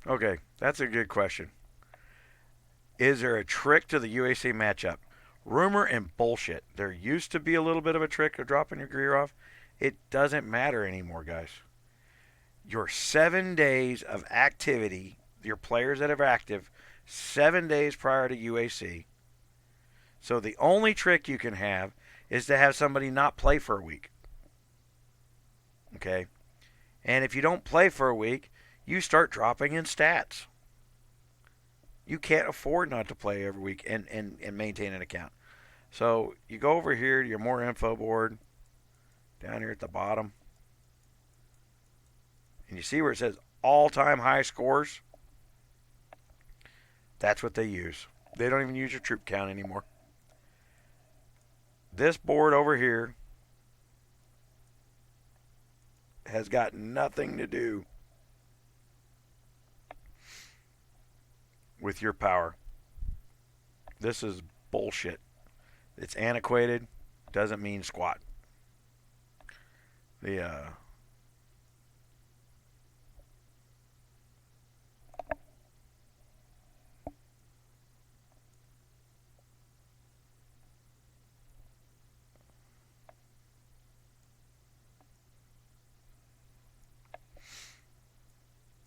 A: Okay, that's a good question. Is there a trick to the UAC matchup? Rumor and bullshit. There used to be a little bit of a trick of dropping your gear off. It doesn't matter anymore, guys. Your 7 days of activity, your players that are active, 7 days prior to UAC. So the only trick you can have is to have somebody not play for a week. Okay? And if you don't play for a week, you start dropping in stats. You can't afford not to play every week and maintain an account. So you go over here to your more info board down here at the bottom, and you see where it says all-time high scores. That's what they use. They don't even use your troop count anymore. This board over here has got nothing to do with your power. This is bullshit. It's antiquated. Doesn't mean squat. The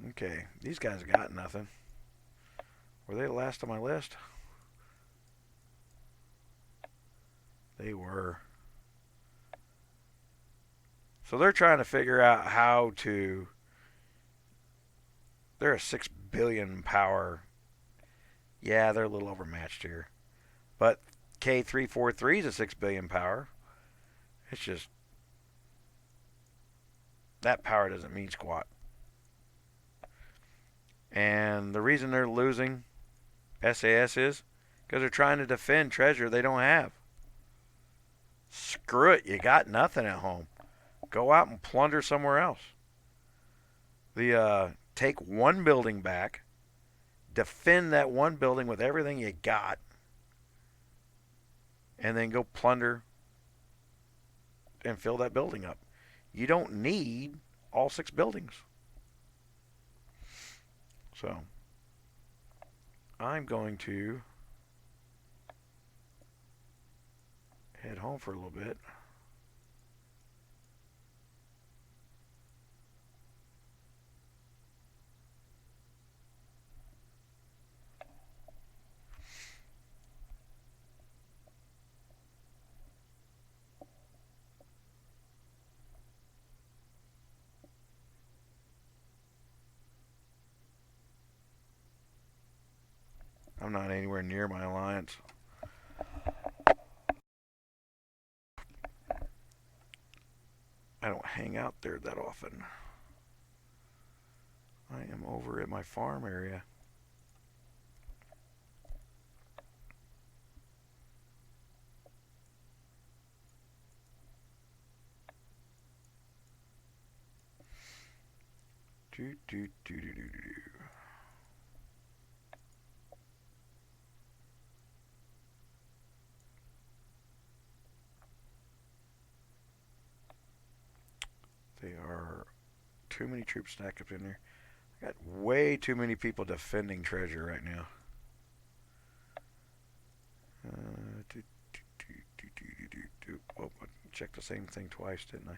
A: Okay, these guys got nothing. Were they the last on my list? They were. So they're trying to figure out how to. They're a 6 billion power. Yeah, they're a little overmatched here. But K343 is a 6 billion power. It's just. That power doesn't mean squat. And the reason they're losing SAS is because they're trying to defend treasure they don't have. Screw it, you got nothing at home. Go out and plunder somewhere else. Take one building back, defend that one building with everything you got, and then go plunder and fill that building up. You don't need all 6 buildings. So I'm going to head home for a little bit. I'm not anywhere near my alliance. I don't hang out there that often. I am over at my farm area. Do, do, do, do, do, do. They are too many troops stacked up in there. I got way too many people defending treasure right now. Do, do, do, do, do, do, do. Oh, I checked the same thing twice, didn't I?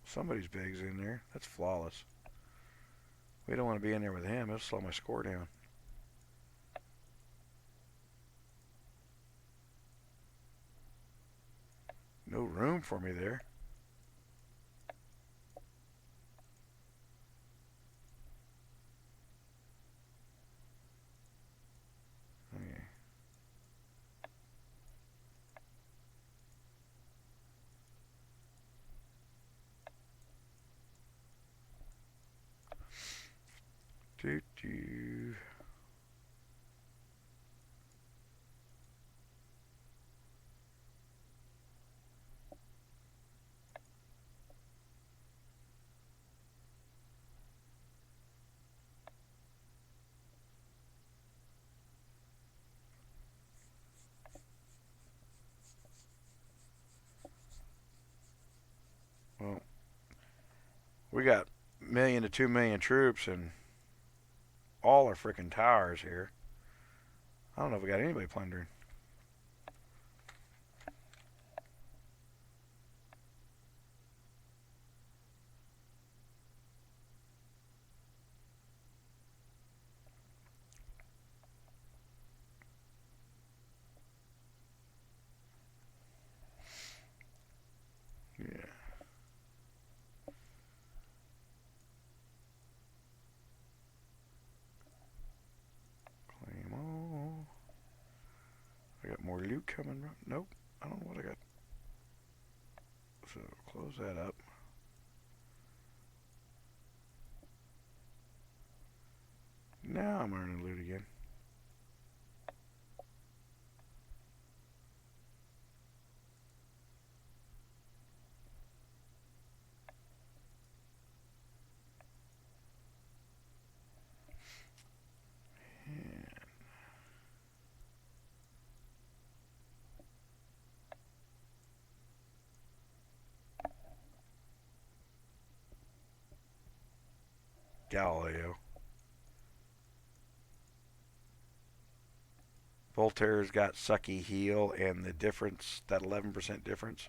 A: Somebody's bag's in there. That's flawless. We don't want to be in there with him. It'll slow my score down. No room for me there. Okay. Do, do. We got 1 million to 2 million troops and all our freaking towers here. I don't know if we got anybody plundering. Yeah. Claim all. I got more loot coming. Nope. I don't know what I got. So close that up. Now I'm earning loot again. Galileo. Voltaire's got sucky heal, and the difference, that 11% difference,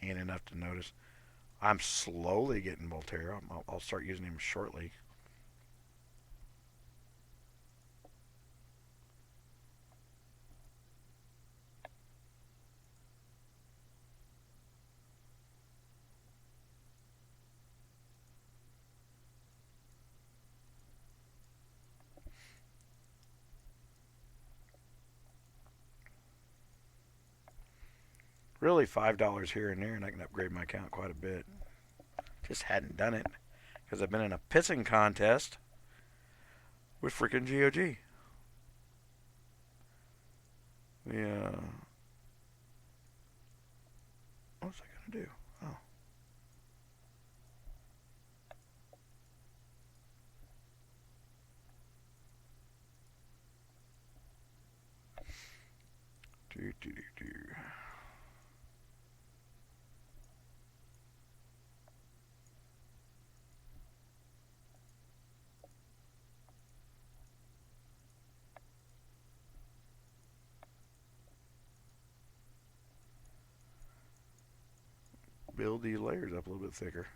A: ain't enough to notice. I'm slowly getting Voltaire. I'll start using him shortly. Really $5 here and there, and I can upgrade my account quite a bit. Just hadn't done it because I've been in a pissing contest with freaking GOG. Yeah. What's I gonna do? Oh. Do. Build these layers up a little bit thicker.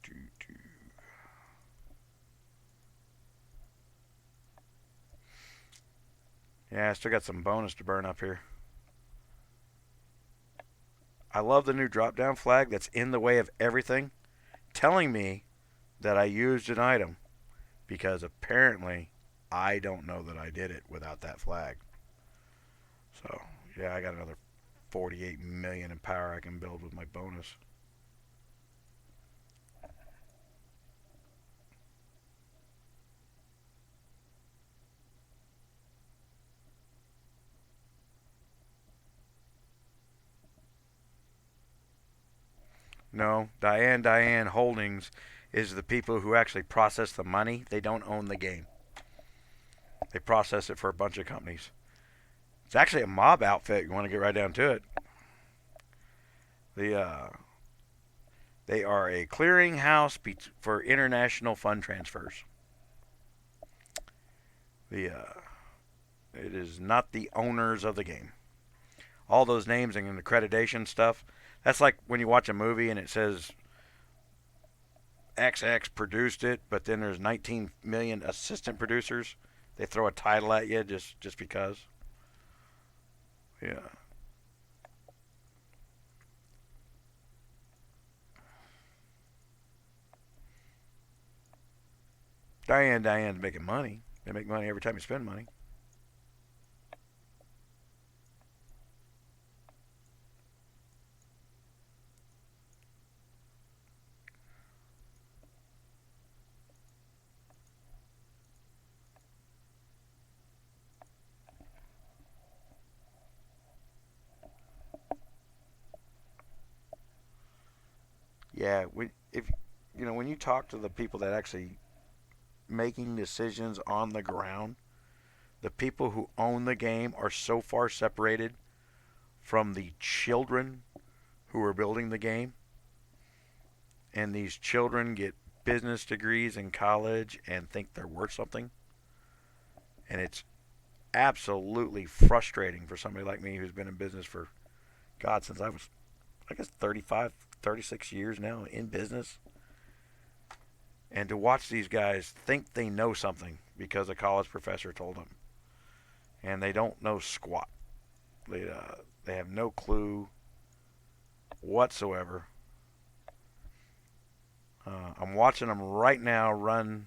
A: Do. Yeah, I still got some bonus to burn up here. I love the new drop down flag that's in the way of everything, telling me that I used an item because apparently I don't know that I did it without that flag. So, yeah, I got another 48 million in power I can build with my bonus. No, Diane Holdings is the people who actually process the money. They don't own the game. They process it for a bunch of companies. It's actually a mob outfit. You want to get right down to it. The they are a clearinghouse for international fund transfers. The it is not the owners of the game. All those names and accreditation stuff. That's like when you watch a movie and it says XX produced it, but then there's 19 million assistant producers. They throw a title at you just because. Yeah. Diane's making money. They make money every time you spend money. Yeah, if when you talk to the people that actually making decisions on the ground, the people who own the game are so far separated from the children who are building the game, and these children get business degrees in college and think they're worth something, and it's absolutely frustrating for somebody like me who's been in business for God since I was, I guess, 35, 36 years now in business, and to watch these guys think they know something because a college professor told them, and they don't know squat. They have no clue whatsoever. I'm watching them right now run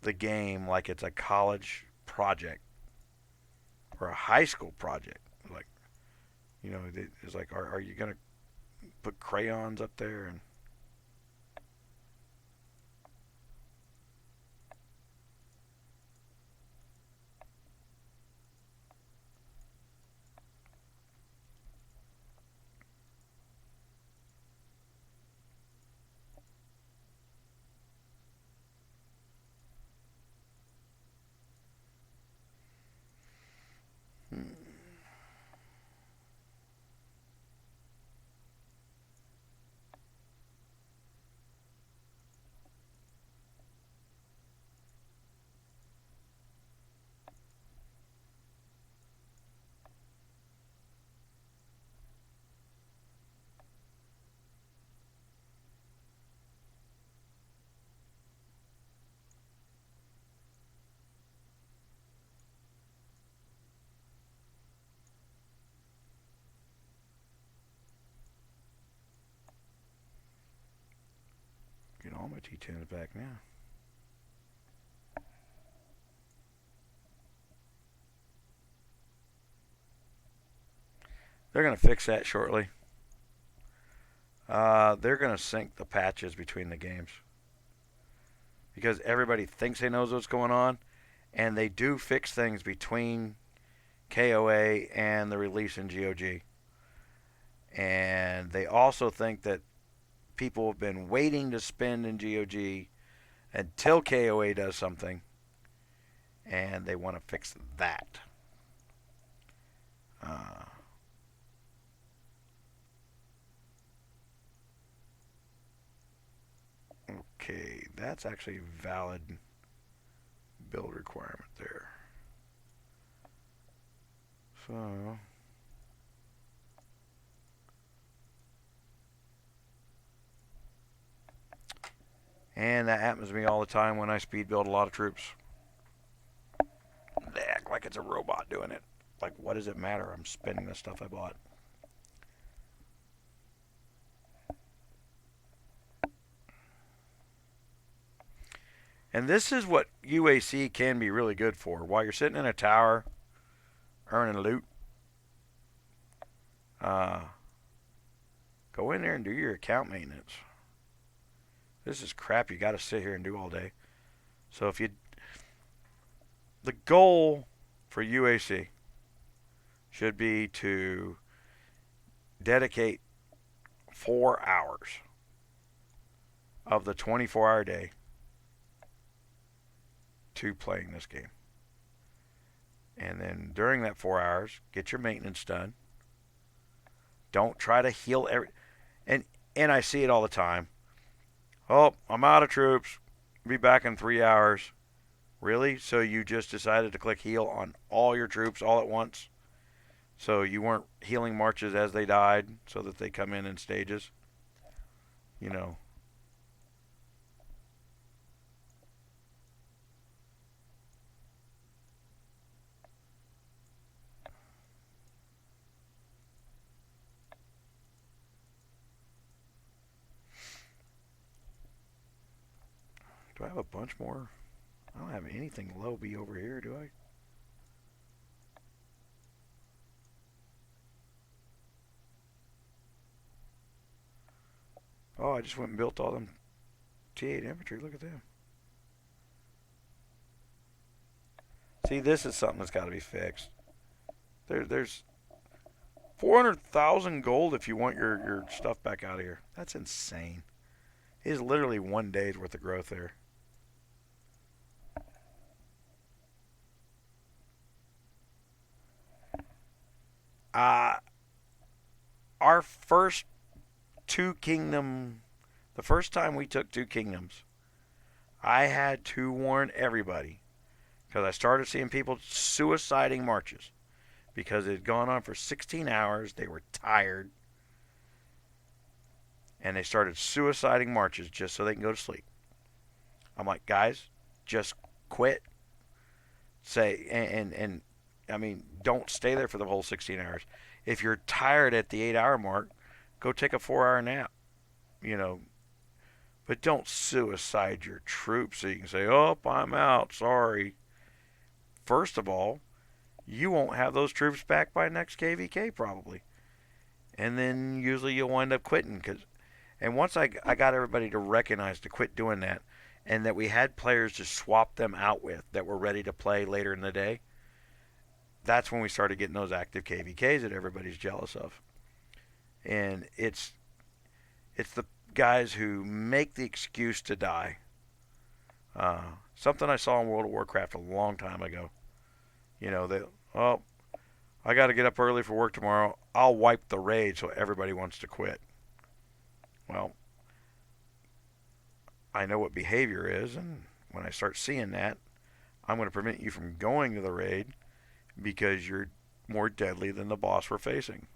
A: the game like it's a college project or a high school project. Like, it's like, are you gonna put crayons up there and hmm. Get all my T10s back now. They're gonna fix that shortly. They're gonna sync the patches between the games because everybody thinks they knows what's going on, and they do fix things between KOA and the release in GOG. And they also think that people have been waiting to spend in GOG until KOA does something, and they want to fix that. Uh, okay, that's actually a valid build requirement there. So, and that happens to me all the time when I speed build a lot of troops. They act like it's a robot doing it. Like, what does it matter? I'm spending the stuff I bought. And this is what UAC can be really good for. While you're sitting in a tower earning loot, uh, go in there and do your account maintenance. This is crap you got to sit here and do all day. So the goal for UAC should be to dedicate 4 hours of the 24-hour day to playing this game. And then during that 4 hours, get your maintenance done. Don't try to heal and I see it all the time. Oh, I'm out of troops. Be back in 3 hours. Really? So you just decided to click heal on all your troops all at once? So you weren't healing marches as they died so that they come in stages? You know. Do I have a bunch more? I don't have anything low B over here, do I? Oh, I just went and built all them T8 infantry. Look at them. See, this is something that's got to be fixed. There's 400,000 gold if you want your stuff back out of here. That's insane. It is literally 1 day's worth of growth there. Uh, our first two kingdom, the first time we took two kingdoms, I had to warn everybody because I started seeing people suiciding marches because it had gone on for 16 hours. They were tired and they started suiciding marches just so they can go to sleep. I'm like, guys, just quit. Say, and I mean, don't stay there for the whole 16 hours. If you're tired at the 8 hour mark, go take a 4 hour nap, you know, but don't suicide your troops so you can say, oh, I'm out, sorry. First of all, you won't have those troops back by next KvK probably. And then usually you'll wind up quitting. And once I got everybody to recognize to quit doing that, and that we had players to swap them out with that were ready to play later in the day, that's when we started getting those active KvKs that everybody's jealous of. And it's the guys who make the excuse to die. Something I saw in World of Warcraft a long time ago. You know, oh, I got to get up early for work tomorrow. I'll wipe the raid so everybody wants to quit. Well, I know what behavior is, and when I start seeing that, I'm going to prevent you from going to the raid because you're more deadly than the boss we're facing.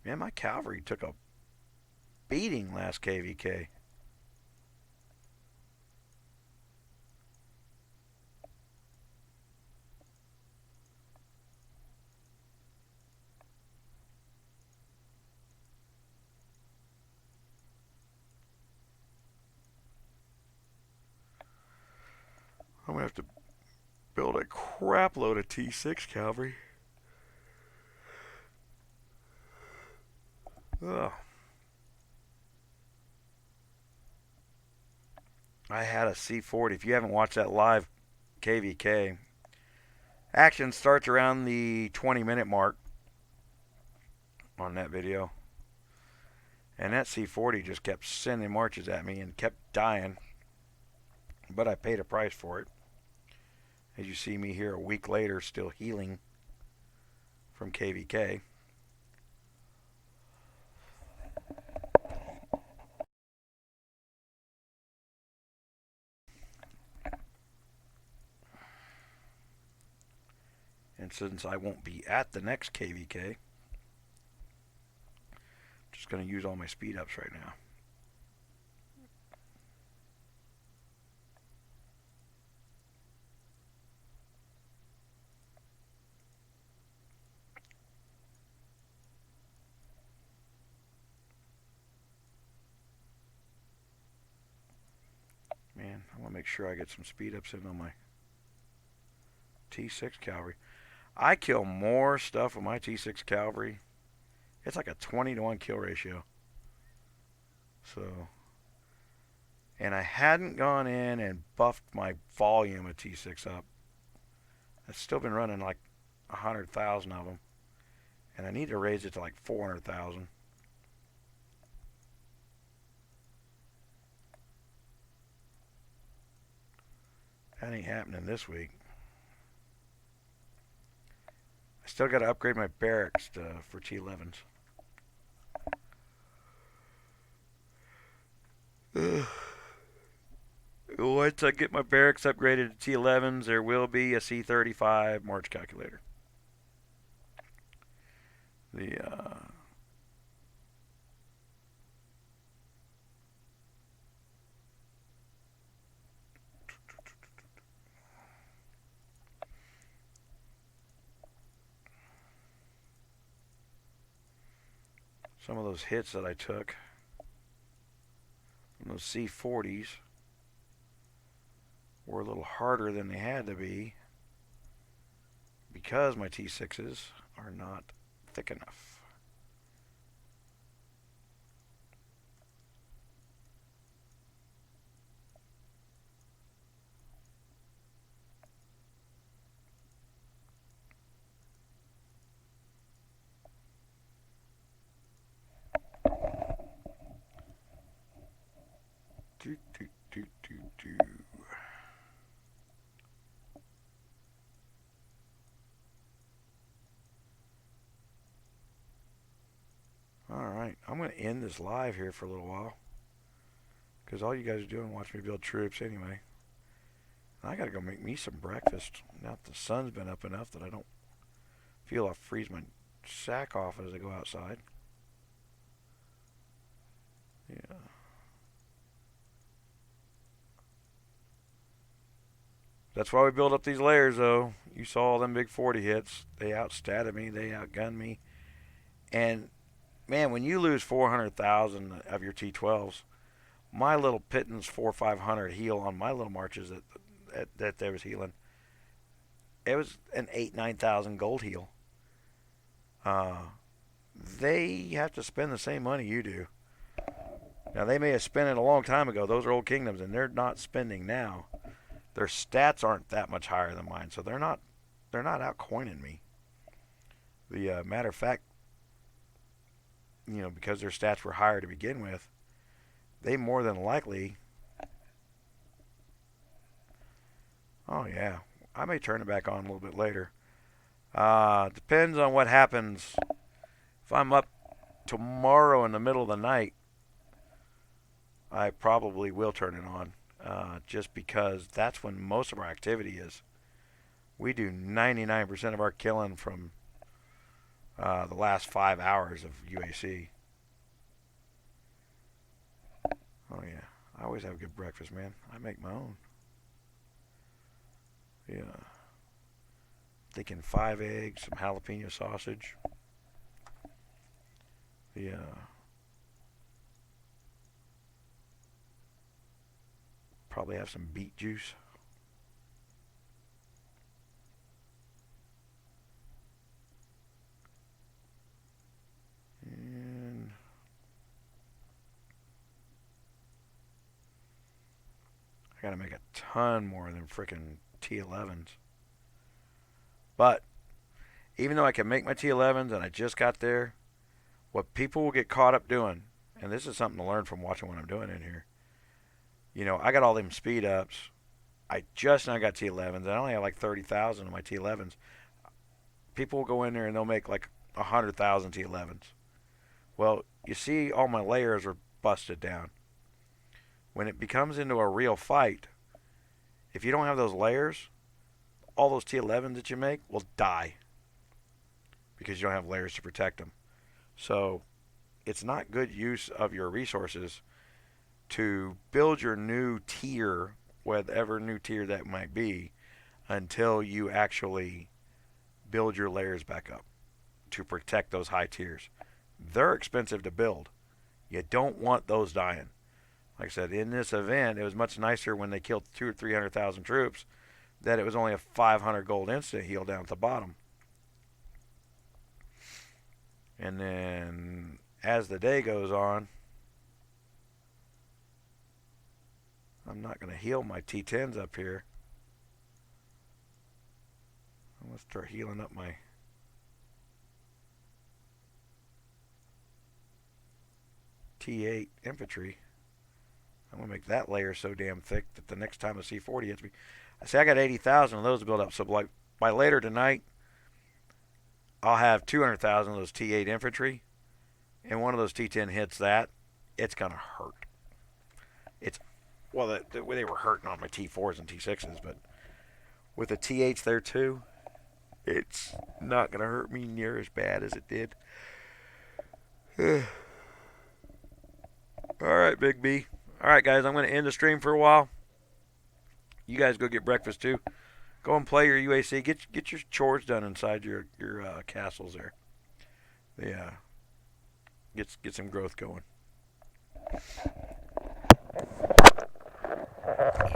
A: Man, my cavalry took a beating last KvK. I'm going to have to build a crap load of T6 cavalry. Ugh. I had a C40. If you haven't watched that live KvK, action starts around the 20-minute mark on that video. And that C40 just kept sending marches at me and kept dying. But I paid a price for it. As you see me here a week later, still healing from KvK. And since I won't be at the next KvK, I'm just going to use all my speed ups right now. Man, I want to make sure I get some speed ups in on my T6 cavalry. I kill more stuff with my T6 cavalry. It's like a 20-to-1 kill ratio. So, and I hadn't gone in and buffed my volume of T6 up. I've still been running like 100,000 of them. And I need to raise it to like 400,000. That ain't happening this week. I still got to upgrade my barracks for T11s. Once I get my barracks upgraded to T11s, there will be a C35 March calculator. Some of those hits that I took from those C40s were a little harder than they had to be because my T6s are not thick enough. Do, do, do, do, do. Alright, I'm going to end this live here for a little while. Because all you guys are doing is watch me build troops anyway. I got to go make me some breakfast. Now that the sun's been up enough that I don't feel I'll freeze my sack off as I go outside. Yeah. That's why we build up these layers, though. You saw all them big 40 hits. They outstatted me. They outgunned me. And, man, when you lose 400,000 of your T12s, my little pittance 4 or 500 heal on my little marches that they was healing, it was an 8,000-9,000 gold heal. They have to spend the same money you do. Now, they may have spent it a long time ago. Those are old kingdoms, and they're not spending now. Their stats aren't that much higher than mine, so they're not outcoining me. The matter of fact, because their stats were higher to begin with, they more than likely. Oh yeah, I may turn it back on a little bit later. Depends on what happens. If I'm up tomorrow in the middle of the night, I probably will turn it on. Just because that's when most of our activity is. We do 99% of our killing from the last 5 hours of UAC. Oh yeah, I always have a good breakfast, man. I make my own. Yeah. Thinking 5 eggs, some jalapeno sausage. Yeah. Probably have some beet juice. And I gotta make a ton more than frickin' T11s. But even though I can make my T11s and I just got there, what people will get caught up doing, and this is something to learn from watching what I'm doing in here. I got all them speed ups. I just now got T11s. I only have like 30,000 of my T11s. People will go in there and they'll make like 100,000 T11s. Well, you see all my layers are busted down. When it becomes into a real fight, if you don't have those layers, all those T11s that you make will die because you don't have layers to protect them. So it's not good use of your resources to build your new tier, whatever new tier that might be, until you actually build your layers back up to protect those high tiers. They're expensive to build. You don't want those dying. Like I said, in this event, it was much nicer when they killed 200,000 or 300,000 troops that it was only a 500 gold instant heal down at the bottom. And then as the day goes on, I'm not going to heal my T10s up here. I'm going to start healing up my T8 infantry. I'm going to make that layer so damn thick that the next time a C40 hits me, I say I got 80,000 of those to build up. So like by later tonight, I'll have 200,000 of those T8 infantry, and one of those T10 hits that, it's going to hurt. They were hurting on my T4s and T6s, but with the T8s there too, it's not going to hurt me near as bad as it did. All right, Big B. All right, guys, I'm going to end the stream for a while. You guys go get breakfast too. Go and play your UAC. Get your chores done inside your castles there. Yeah. Get some growth going.